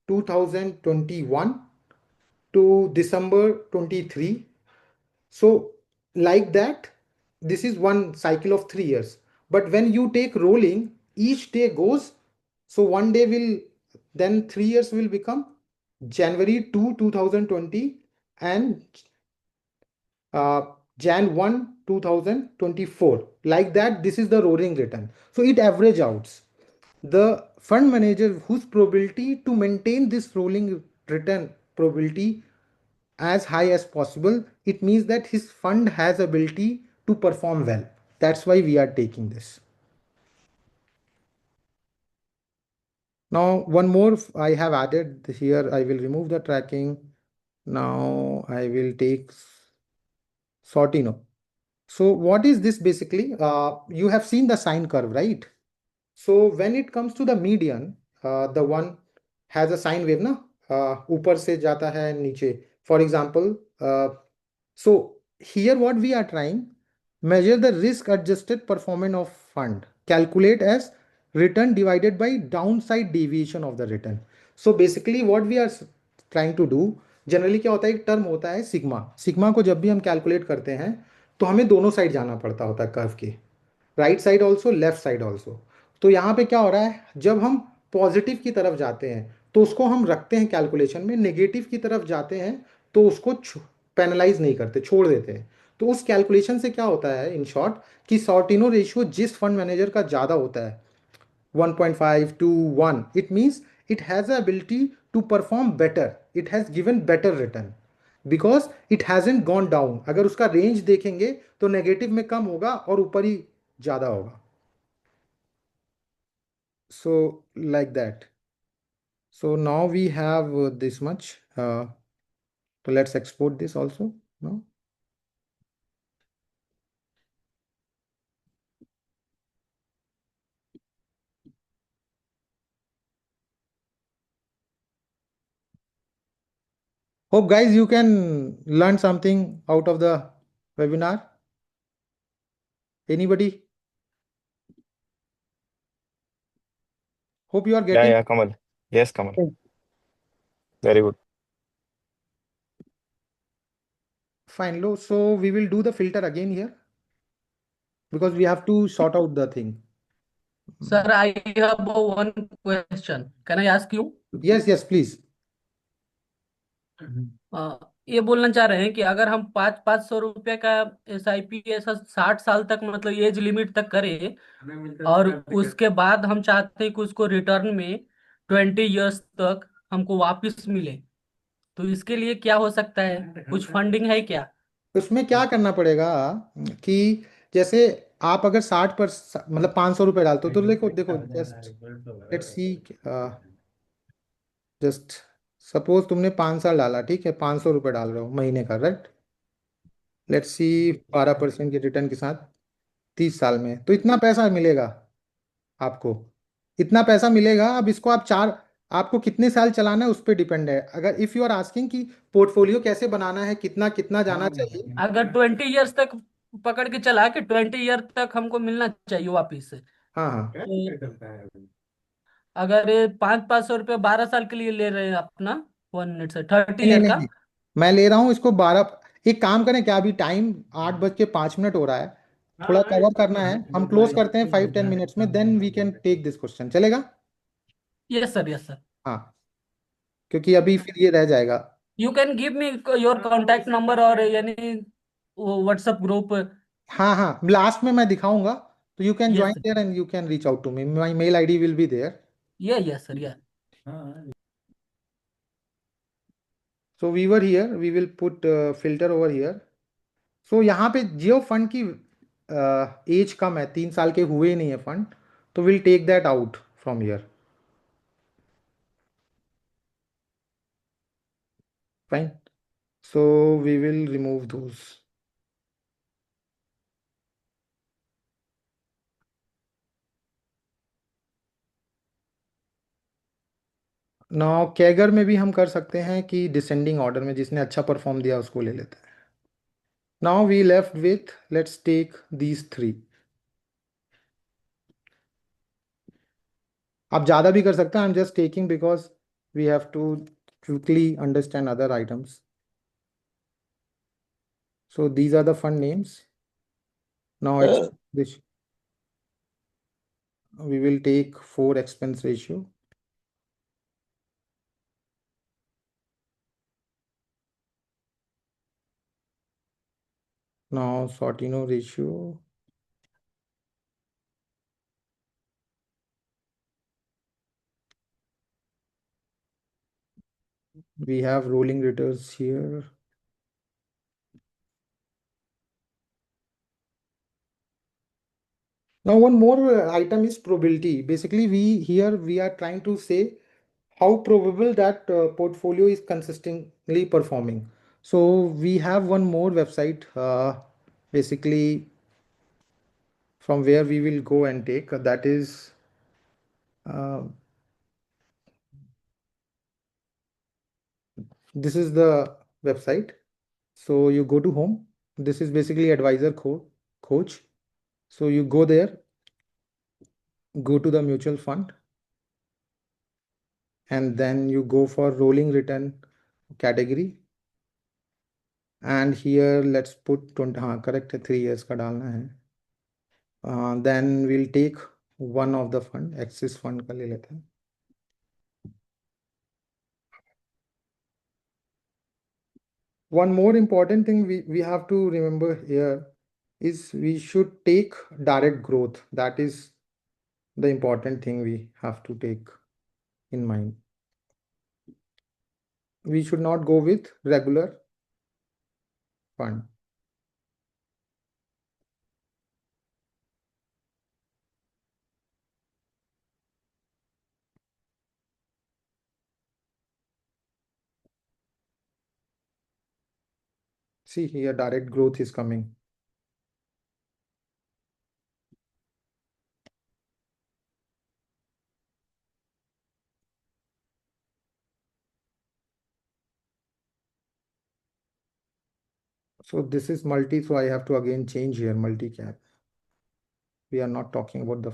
2021 to December 23, so like that, this is one cycle of 3 years. But when you take rolling, each day goes, so one day will, then 3 years will become January 2, 2020 and Jan 1, 2024. Like that, this is the rolling return. So it average outs. The fund manager whose probability to maintain this rolling return probability as high as possible, it means that his fund has ability to perform well. That's why we are taking this. Now, one more I have added here. I will remove the tracking. Now I will take Sortino. So what is this basically? You have seen the sine curve, right? So when it comes to the median, the one has a sine wave ना, ऊपर से जाता है नीचे. For example, so here what we are trying, measure the risk adjusted performance of fund, calculate as return divided by downside deviation of the return. So basically what we are trying to do, generally क्या होता है, एक term होता है sigma. Sigma को जब भी हम कैलकुलेट करते हैं तो हमें दोनों साइड जाना पड़ता होता है कर्व के, right side also, left side also. तो यहाँ पे क्या हो रहा है, जब हम पॉजिटिव की तरफ जाते हैं तो उसको हम रखते हैं कैलकुलेशन में, नेगेटिव की तरफ जाते हैं तो उसको पेनलाइज नहीं करते, छोड़ देते हैं. तो उस कैलकुलेशन से क्या होता है इन शॉर्ट, कि सॉर्टिनो रेशियो जिस फंड मैनेजर का ज़्यादा होता है 1.5 to 1, it means it has the ability to perform better, it has given better return because it hasn't gone down. अगर उसका रेंज देखेंगे तो नेगेटिव में कम होगा और ऊपर ही ज़्यादा होगा. So like that. So now we have this much. So let's export this also. No? Hope guys you can learn something out of the webinar. Anybody? Hope you are Yeah, getting. yeah, Kamal. Yes, Kamal. Very good. Fine. So we will do the filter again here because we have to sort out the thing. Sir, I have one question. Can I ask you? Yes, yes, please. ये बोलना चाह रहे हैं कि अगर हम 500 रुपये का SIP ऐसा 60 साल तक मतलब एज लिमिट तक करें और उसके बाद हम चाहते हैं कि उसको रिटर्न में 20 इयर्स तक हमको वापस मिले, तो इसके लिए क्या हो सकता है? कुछ फंडिंग है क्या? उसमें क्या करना पड़ेगा कि जैसे आप अगर 60 पर मतलब 500 रुपये डालते हो तो देखो देखो just let's see, just suppose तुमने 5 साल डाला, ठीक है, 500 रुपये डाल रहे हो महीने का, राइट. लेट्स सी 12% के रिटर्न के साथ 30 साल में तो इतना पैसा मिलेगा आपको. इतना पैसा मिलेगा. अब इसको आप चार, आपको कितने साल चलाना है उस पर डिपेंड है. अगर इफ यू आर आस्किंग कि पोर्टफोलियो कैसे बनाना है, कितना कितना जाना चाहिए. अगर 20 इयर्स तक पकड़ के चला कि 20 ईयर तक हमको मिलना चाहिए वापिस से, हाँ हाँ. तो अगर 500 500 रुपये 12 साल के लिए ले रहे हैं अपना, 1 मिनट से 30 नहीं ईयर नहीं का। नहीं, मैं ले रहा हूँ इसको 12. एक काम करें क्या, अभी टाइम 8:05 हो रहा है, थोड़ा कवर करना है, हम क्लोज करते हैं 5-10 मिनट्स में, then we can take this question, चलेगा. Yes sir, yes sir. हाँ, क्योंकि अभी फिर ये रह जाएगा. You can give me your contact number और यानी व्हाट्सएप ग्रुप। हाँ हाँ, लास्ट में मैं दिखाऊंगा तो you can yes join sir, there and you can reach out to me, my mail ID will be there. ये yes sir, yes. So we were here, we will put filter over here. सो यहाँ पे जियो fund की as कम है, 3 साल के हुए ही नहीं है फंड, तो will take that out from here. Fine. So we will remove those. Now CAGR में भी हम कर सकते हैं कि डिसेंडिंग ऑर्डर में, जिसने अच्छा परफॉर्म दिया उसको ले लेते हैं. Now we left with, let's take these three. आप ज़्यादा भी कर सकते हैं, I am just taking because we have to quickly understand other items. So these are the fund names. Now it's this, we will take 4 expense ratio. Now Sortino ratio. We have rolling returns here. Now, one more item is probability. Basically, we are trying to say how probable that portfolio is consistently performing. So we have one more website, basically from where we will go and take, that is uh, this is the website. So you go to home. This is basically advisor coach. So you go there, go to the mutual fund, and then you go for rolling return category. And here let's put 20, हाँ correct है, 3 years का डालना है. Then we'll take one of the fund, Axis fund का ले लेते हैं. One more important thing we have to remember here is we should take direct growth. That is the important thing we have to take in mind. We should not go with regular fund. See here, direct growth is coming. So this is multi, so I have to again change here multi cap. We are not talking about the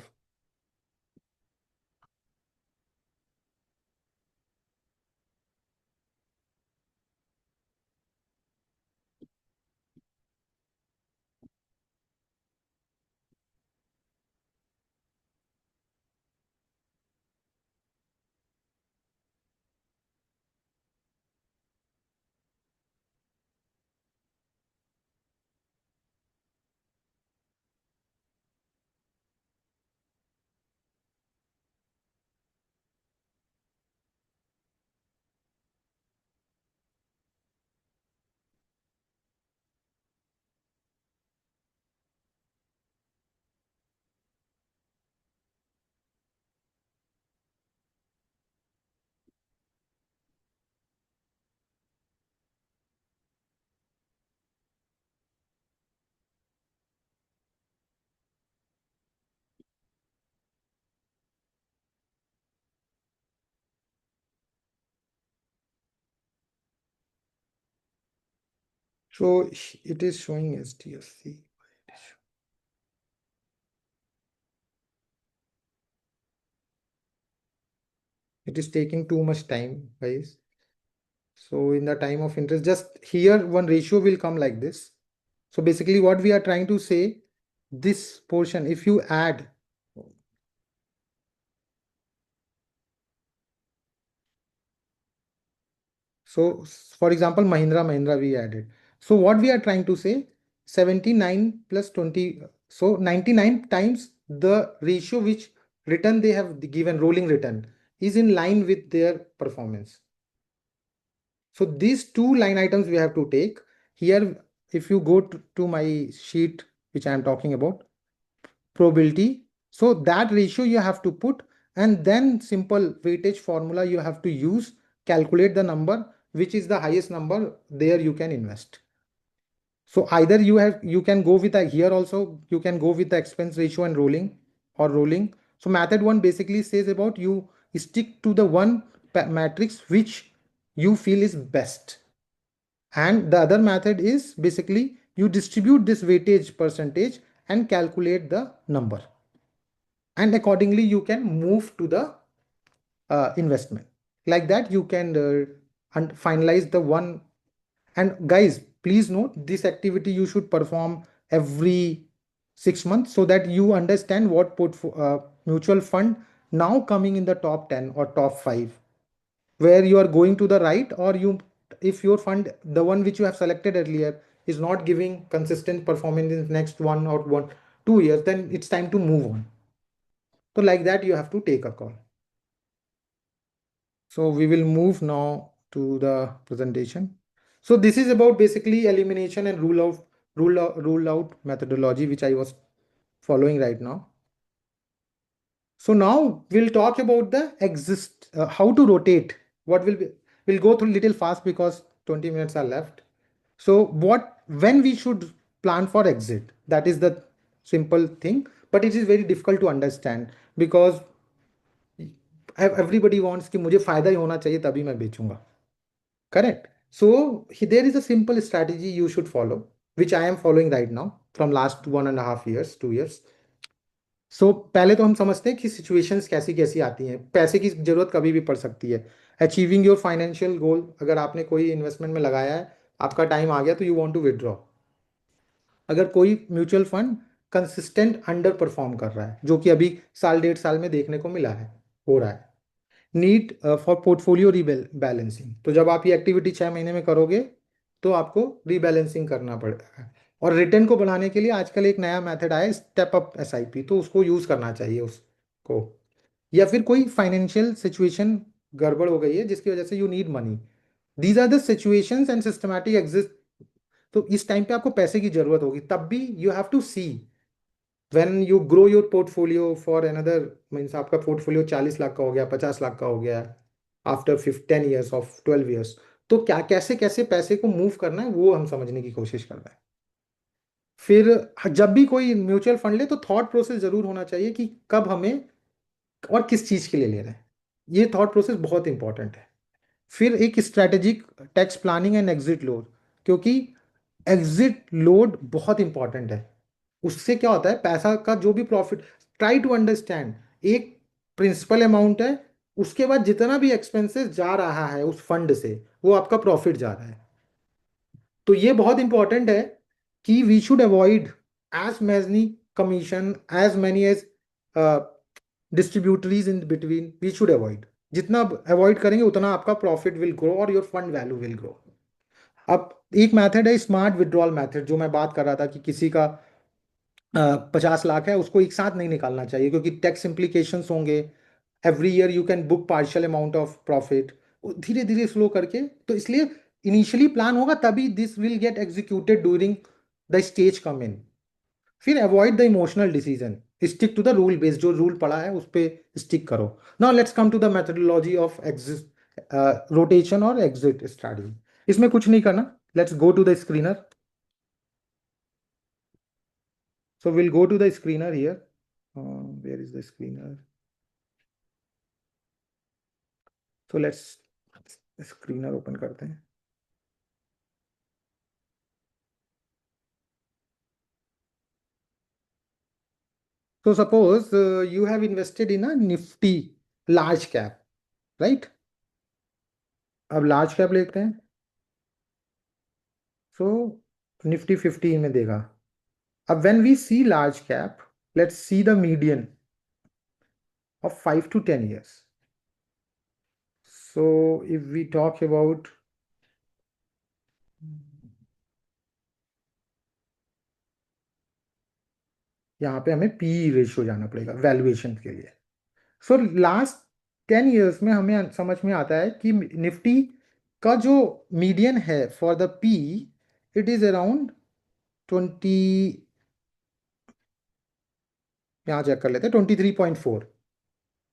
so it is showing STSC. It is taking too much time, guys. So in the time of interest, just here one ratio will come like this. So basically what we are trying to say, this portion, if you add, so for example, Mahindra we added. So what we are trying to say, 79 plus 20, so 99 times the ratio which return they have given, rolling return, is in line with their performance. So these two line items we have to take here. If you go to my sheet, which I am talking about, probability, so that ratio you have to put, and then simple weightage formula you have to use, calculate the number, which is the highest number, there you can invest. So either you can go with here also, you can go with the expense ratio and rolling. So method one basically says about you stick to the one matrix which you feel is best. And the other method is basically you distribute this weightage percentage and calculate the number. And accordingly, you can move to the investment. Like that, you can finalize the one. And guys, please note this activity you should perform every 6 months so that you understand what mutual fund now coming in the top 10 or top 5, where you are going to the right, or if your fund, the one which you have selected earlier, is not giving consistent performance in the next 1 or 2 years, then it's time to move on. So like that, you have to take a call. So we will move now to the presentation. So this is about basically elimination and rule out methodology, which I was following right now. So now we'll talk about the how to rotate. We'll go through little fast because 20 minutes are left. So when we should plan for exit, that is the simple thing, but it is very difficult to understand because everybody wants कि मुझे फायदा ही होना चाहिए तभी मैं बेचूंगा. Correct. So there is a simple strategy you should follow, which I am following right now from last 1.5 years, 2 years. So पहले तो हम समझते हैं कि सिचुएशंस कैसी कैसी आती हैं. पैसे की जरूरत कभी भी पड़ सकती है. अचीविंग योर फाइनेंशियल गोल, अगर आपने कोई इन्वेस्टमेंट में लगाया है, आपका टाइम आ गया तो यू वांट टू विदड्रॉ. अगर कोई mutual fund consistent underperform कर रहा है, जो कि अभी साल 1.5 साल में देखने को मिला है, हो रहा है. नीड फॉर पोर्टफोलियो रीबैलेंसिंग, तो जब आप ये एक्टिविटी 6 महीने में करोगे तो आपको रीबैलेंसिंग करना पड़ेगा. और रिटर्न को बढ़ाने के लिए आजकल एक नया मेथड आया, स्टेप अप एसआईपी, तो उसको यूज करना चाहिए उसको. या फिर कोई फाइनेंशियल सिचुएशन गड़बड़ हो गई है जिसकी वजह से you need money. These are the situations and systematic exist. तो इस टाइम पे आपको पैसे की जरूरत होगी, तब भी you have to see when you grow your portfolio for another, means आपका पोर्टफोलियो 40 लाख का हो गया, 50 लाख का हो गया आफ्टर 10 years of 12 years, तो क्या कैसे कैसे पैसे को मूव करना है वो हम समझने की कोशिश कर रहे हैं. फिर जब भी कोई म्यूचुअल फंड ले तो थॉट प्रोसेस जरूर होना चाहिए कि कब हमें और किस चीज के लिए ले रहे हैं. ये थॉट प्रोसेस बहुत इंपॉर्टेंट है. फिर एक strategic tax planning and exit load, क्योंकि एग्जिट लोड बहुत इंपॉर्टेंट है. उससे क्या होता है, पैसा का जो भी प्रॉफिट, ट्राई टू अंडरस्टैंड, एक प्रिंसिपल अमाउंट है, उसके बाद जितना भी एक्सपेंसेस जा रहा है उस फंड से, वो आपका प्रॉफिट जा रहा है. तो ये बहुत इंपॉर्टेंट है कि we should avoid as many commission, as many as distributories in between. We should avoid, जितना अवॉइड करेंगे उतना आपका प्रॉफिट विल ग्रो और your fund value will grow. अब एक मेथड है स्मार्ट विड्रॉल मेथड, जो मैं बात कर रहा था कि किसी का 50 लाख है, उसको एक साथ नहीं निकालना चाहिए क्योंकि टैक्स इम्प्लीकेशंस होंगे. Every year you can book partial amount of profit, धीरे धीरे स्लो करके. तो इसलिए इनिशियली प्लान होगा तभी this will get executed during the stage come in. फिर avoid the emotional decision, stick to the rule base, जो रूल पड़ा है उस पर स्टिक करो. Now let's come to the methodology of rotation और एग्जिट स्ट्रैटेजी. इसमें कुछ नहीं करना, let's go to the screener. So we'll go to the screener here. Where is the screener? So let's screener open करते हैं. So suppose you have invested in a Nifty large cap, right? अब large cap लेते हैं. So Nifty 50 में देगा. अब when we see large cap, let's see the median of 5 to 10 years. So if we talk about यहाँ पे हमें P ratio जाना पड़ेगा वैल्यूएशन के लिए. सो लास्ट 10 years में हमें समझ में आता है कि निफ्टी का जो मीडियन है for the P, it is around 20, यहाँ चेक कर लेते हैं, 23.4.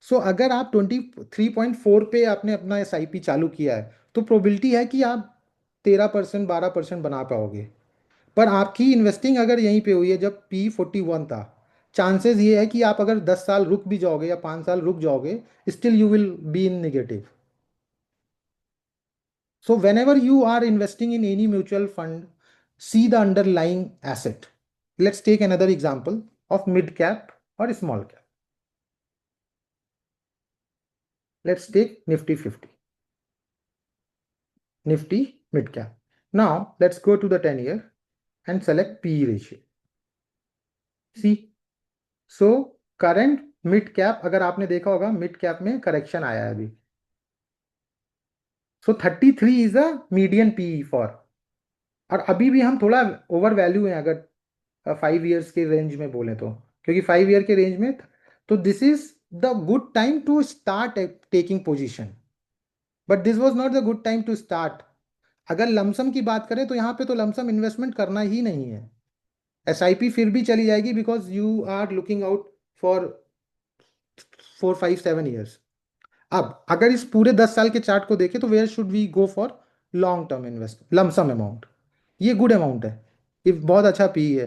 सो अगर आप 23.4 पे आपने अपना एसआईपी चालू किया है तो प्रोबेबिलिटी है कि आप 13% 12% बना पाओगे. पर आपकी इन्वेस्टिंग अगर यहीं पे हुई है जब पी 41 था, चांसेस ये है कि आप अगर 10 साल रुक भी जाओगे या 5 साल रुक जाओगे, still you will be in negative. So whenever you are investing in any mutual fund, see the underlying asset. Let's take another example of mid cap or small cap. Let's take Nifty 50. Nifty mid cap. Now let's go to the 10-year and select PE ratio. See, so current mid cap, अगर आपने देखा होगा mid cap में correction आया है अभी. So 33 is the median PE for. और अभी भी हम थोड़ा ओवर वैल्यू है अगर 5 years के रेंज में बोले तो, क्योंकि 5 year के रेंज में, तो this is the good time to start taking position. But this was not the good time to start. अगर लमसम की बात करें तो यहाँ पे तो लमसम इन्वेस्टमेंट करना ही नहीं है. एसआईपी फिर भी चली जाएगी because you are looking out for 4 5 7 years. अब अगर इस पूरे 10 साल के चार्ट को देखें तो where should we go for long term invest lump sum amount, ये गुड अमाउंट है, ये बहुत अच्छा पी है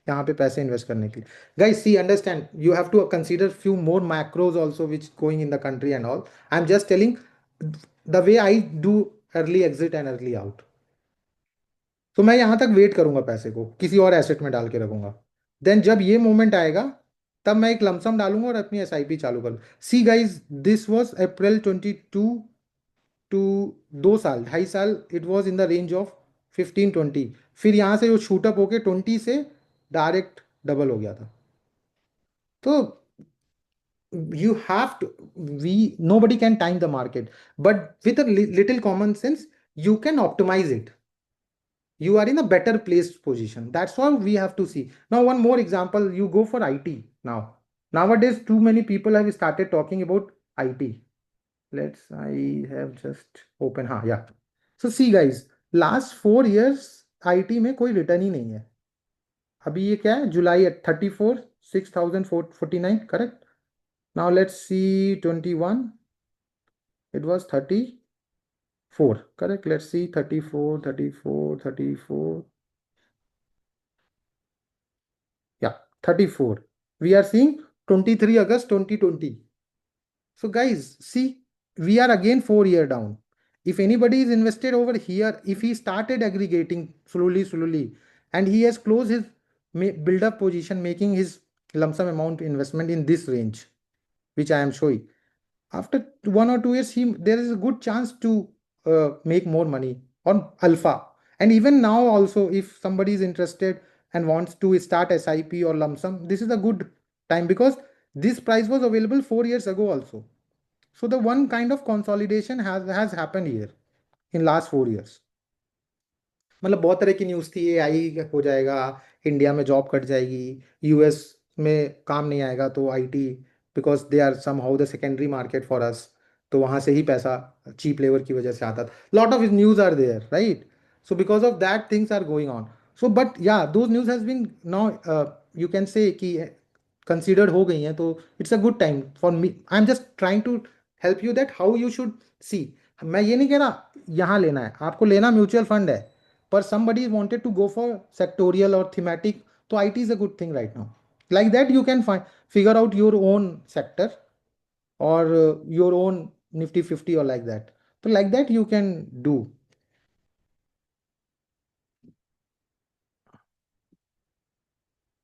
यहाँ पे पैसे इन्वेस्ट करने के लिए. Guys see understand you have to consider few more macros also which going in the country and all. I am just telling the way I do early exit and early out. तो मैं यहाँ तक wait करूंगा, पैसे को किसी और asset में डाल के रखूंगा. देन जब ये मोमेंट आएगा तब मैं एक लमसम डालूंगा और अपनी एसआईपी चालू करूँ. See guys this was April 22 two 2 साल 2.5 साल it was in the range of 15 20. फिर यहाँ से वो शूटअप होके 20 से डायरेक्ट डबल हो गया था. तो you have to, nobody can time the market, but with a little common sense you can optimize it. You are in a better placed position. That's all we have to see. Now one more example, you go for IT. Now nowadays too many people have started talking about IT. I have just open, yeah. So see guys, last 4 years IT में कोई return ही नहीं है. अभी ये क्या है, जुलाई 34 6,049, correct. Now let's see 21, it was 34, correct. Let's see 34, 34, 34. Yeah, 34. We are seeing 23 August 2020. So guys, see, we are again 4 year down. If anybody is invested over here, if he started aggregating slowly, and he has closed his build up position, making his lump sum amount investment in this range, which I am showing, after 1 or 2 years, there is a good chance to make more money on alpha. And even now also, if somebody is interested and wants to start SIP or lump sum, this is a good time because this price was available 4 years ago also. So the one kind of consolidation has happened here in last 4 years. मतलब बहुत तरह की news थी, AI हो जाएगा, India में job cut जाएगी, US में काम नहीं आएगा तो IT, because they are somehow the secondary market for us, तो वहाँ से ही पैसा चीप लेबर की वजह से आता था. Lot of news are there, right. So because of that things are going on. So but या those news has been now you can say कि कंसिडर्ड हो गई हैं, तो it's a good time for me. I am just trying to help you that how you should see. मैं ये नहीं कह रहा यहाँ लेना है, आपको लेना म्यूचुअल फंड है, but somebody wanted to go for sectorial or thematic, so IT is a good thing right now. Like that you can figure out your own sector or your own Nifty 50 or like that. So like that you can do.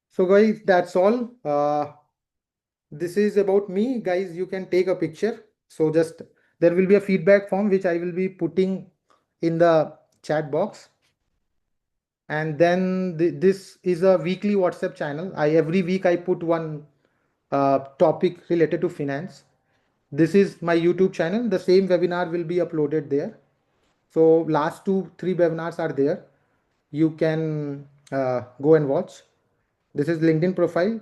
So guys, that's all. This is about me, guys. You can take a picture. So just there will be a feedback form which I will be putting in the chat box. And then this is a weekly WhatsApp channel. Every week I put one topic related to finance. This is my YouTube channel. The same webinar will be uploaded there. So last 2 3 webinars are there. You can go and watch. This is LinkedIn profile.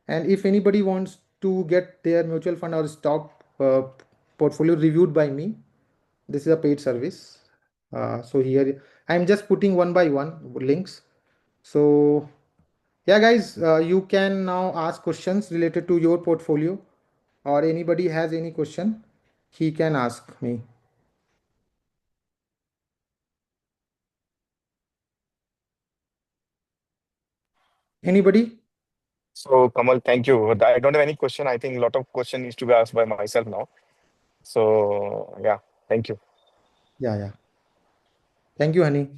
And if anybody wants to get their mutual fund or stock portfolio reviewed by me, this is a paid service. So here I'm just putting one by one links. So yeah guys, you can now ask questions related to your portfolio, or anybody has any question, he can ask me. Anybody? So, Kamal, thank you. I don't have any question. I think a lot of question needs to be asked by myself now. So, yeah, thank you. Yeah. Thank you, honey.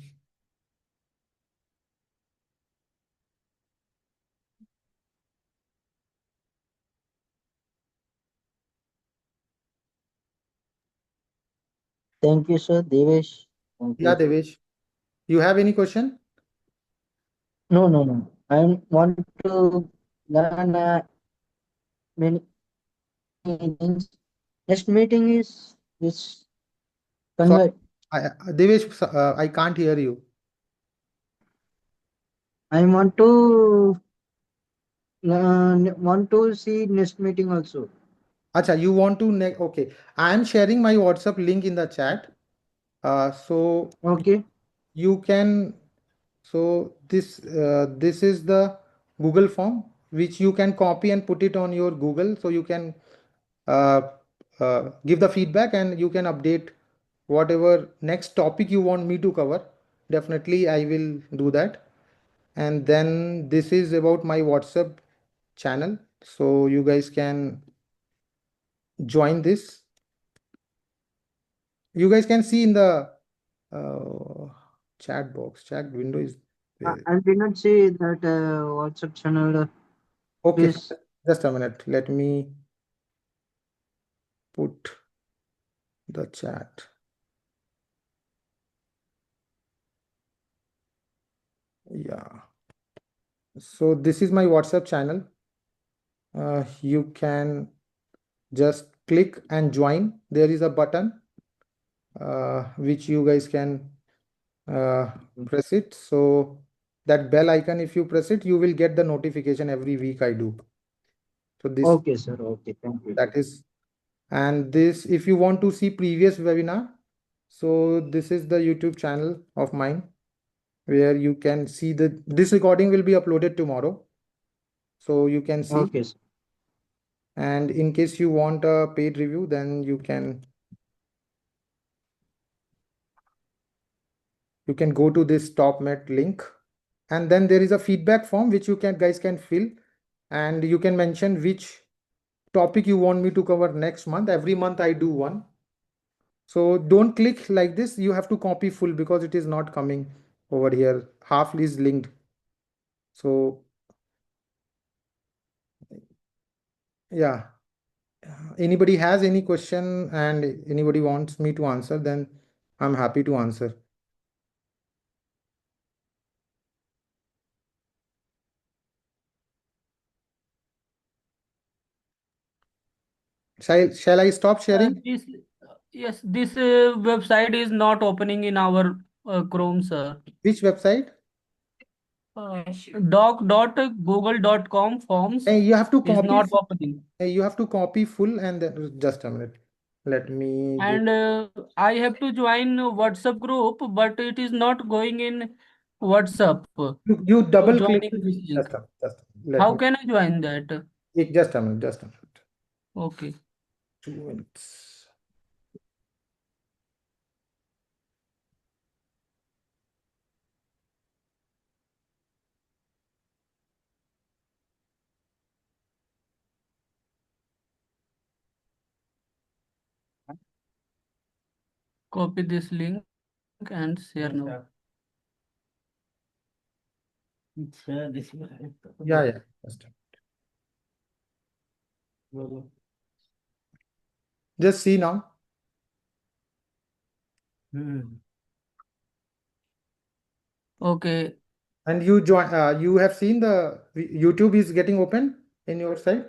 Thank you, sir. Devesh. Thank Yeah, you. Devesh. You have any question? No. I want to learn many things. Next meeting is this Sorry, convert. Devesh, I can't hear you. I want to see next meeting also. Acha, you want to okay. I am sharing my WhatsApp link in the chat. So Okay. you can, so this is the Google form which you can copy and put it on your Google, so you can give the feedback, and you can update whatever next topic you want me to cover. Definitely, I will do that. And then this is about my WhatsApp channel. So you guys can join this. You guys can see in the chat box, chat window is there. I did not see that WhatsApp channel. Okay, Please. just a minute. Let me put the chat. Yeah. So this is my WhatsApp channel. You can just click and join. There is a button which you guys can press it. So that bell icon, if you press it, you will get the notification every week I do. So this, Okay, sir. Okay, thank you. that is, and this, if you want to see previous webinar, so this is the YouTube channel of mine where you can see this recording will be uploaded tomorrow. So you can see, Okay, sir. and in case you want a paid review, then you can go to this TopMet link, and then there is a feedback form which you guys can fill, and you can mention which topic you want me to cover next month. Every month I do one. So don't click like this. You have to copy full because it is not coming over here. Half is linked. So yeah. Anybody has any question and anybody wants me to answer, then I'm happy to answer. Shall I stop sharing? This yes, this website is not opening in our Chrome, sir. Which website? Doc.google.com forms You have to is copy. not opening. You have to copy full, and then just a minute. Let me go. And I have to join WhatsApp group, but it is not going in WhatsApp to You double click. joining this link. Just let How me. can I join that? Just a minute. Just a minute. Okay. 2 minutes. Copy this link and share now. Yeah, yeah. Just see now. Okay. And you join. You have seen the YouTube is getting open in your side.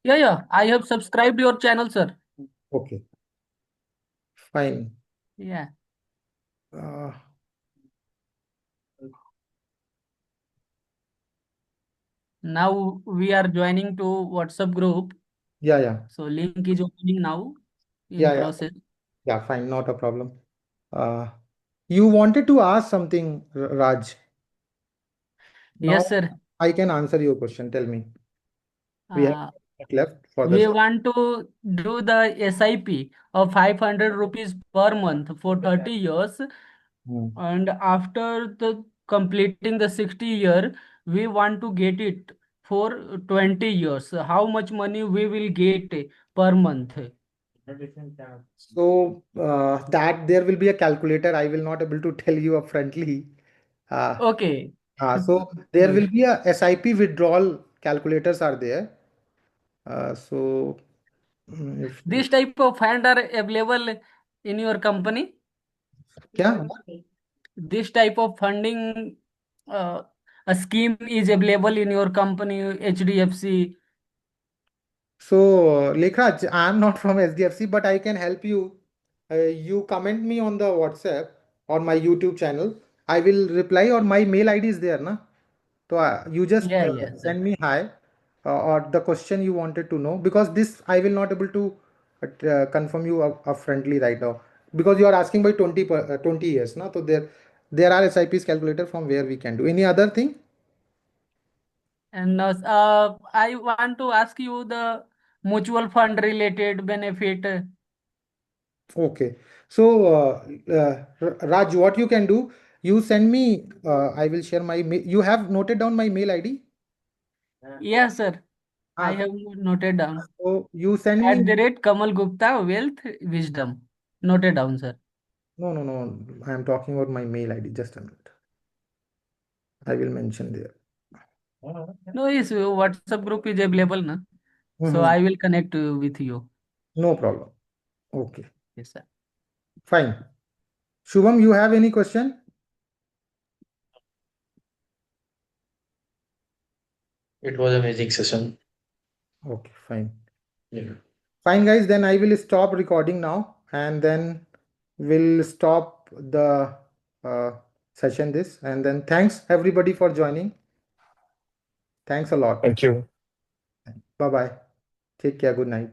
Yeah. I have subscribed your channel, sir. Okay. Fine. Yeah. Uh, Now we are joining to WhatsApp group. yeah. So link is opening now in Yeah. process. Yeah. Fine. Not a problem. You wanted to ask something, Raj. Now Yes, sir. I can answer your question. Tell me. We have Uh, left for we this. want to do the SIP of 500 rupees per month for 30 years. And after the completing the 60 year, we want to get it for 20 years. How much money we will get per month? So that there will be a calculator. I will not able to tell you upfrontly. Uh, Okay. so there will be a SIP withdrawal calculators are there. So if This type of fund are available in your company? yeah. This type of funding uh, a scheme is available in your company, HDFC? So Lekhraj, I am not from SDFC, but I can help you. You comment me on the WhatsApp or my YouTube channel. I will reply, or my mail ID is there, na? So you just Yeah, sir. send me hi or the question you wanted to know, because this I will not able to confirm you upfrontly right now, because you are asking by 20 years, na? So there are SIPs calculator from where we can do. Any other thing? And I want to ask you the mutual fund related benefit. Okay. So, Raj, what you can do, you send me, I will share my mail. You have noted down my mail ID? Yes, sir. I Ah, have noted down. so you send At me. the rate Kamal Gupta Wealth Wisdom. Noted down, sir. No, no, no. I am talking about my mail ID. Just a minute. I will mention there. No, his WhatsApp group is available, na? So Mhm. I will connect with you. No problem. Okay. Yes, sir. Fine. Shubham, you have any question? It was amazing session. Okay, fine. Yeah. Fine, guys. Then I will stop recording now, and then we'll stop the session this. And then thanks everybody for joining. Thanks a lot. Thank you. Bye bye. Take care. Good night.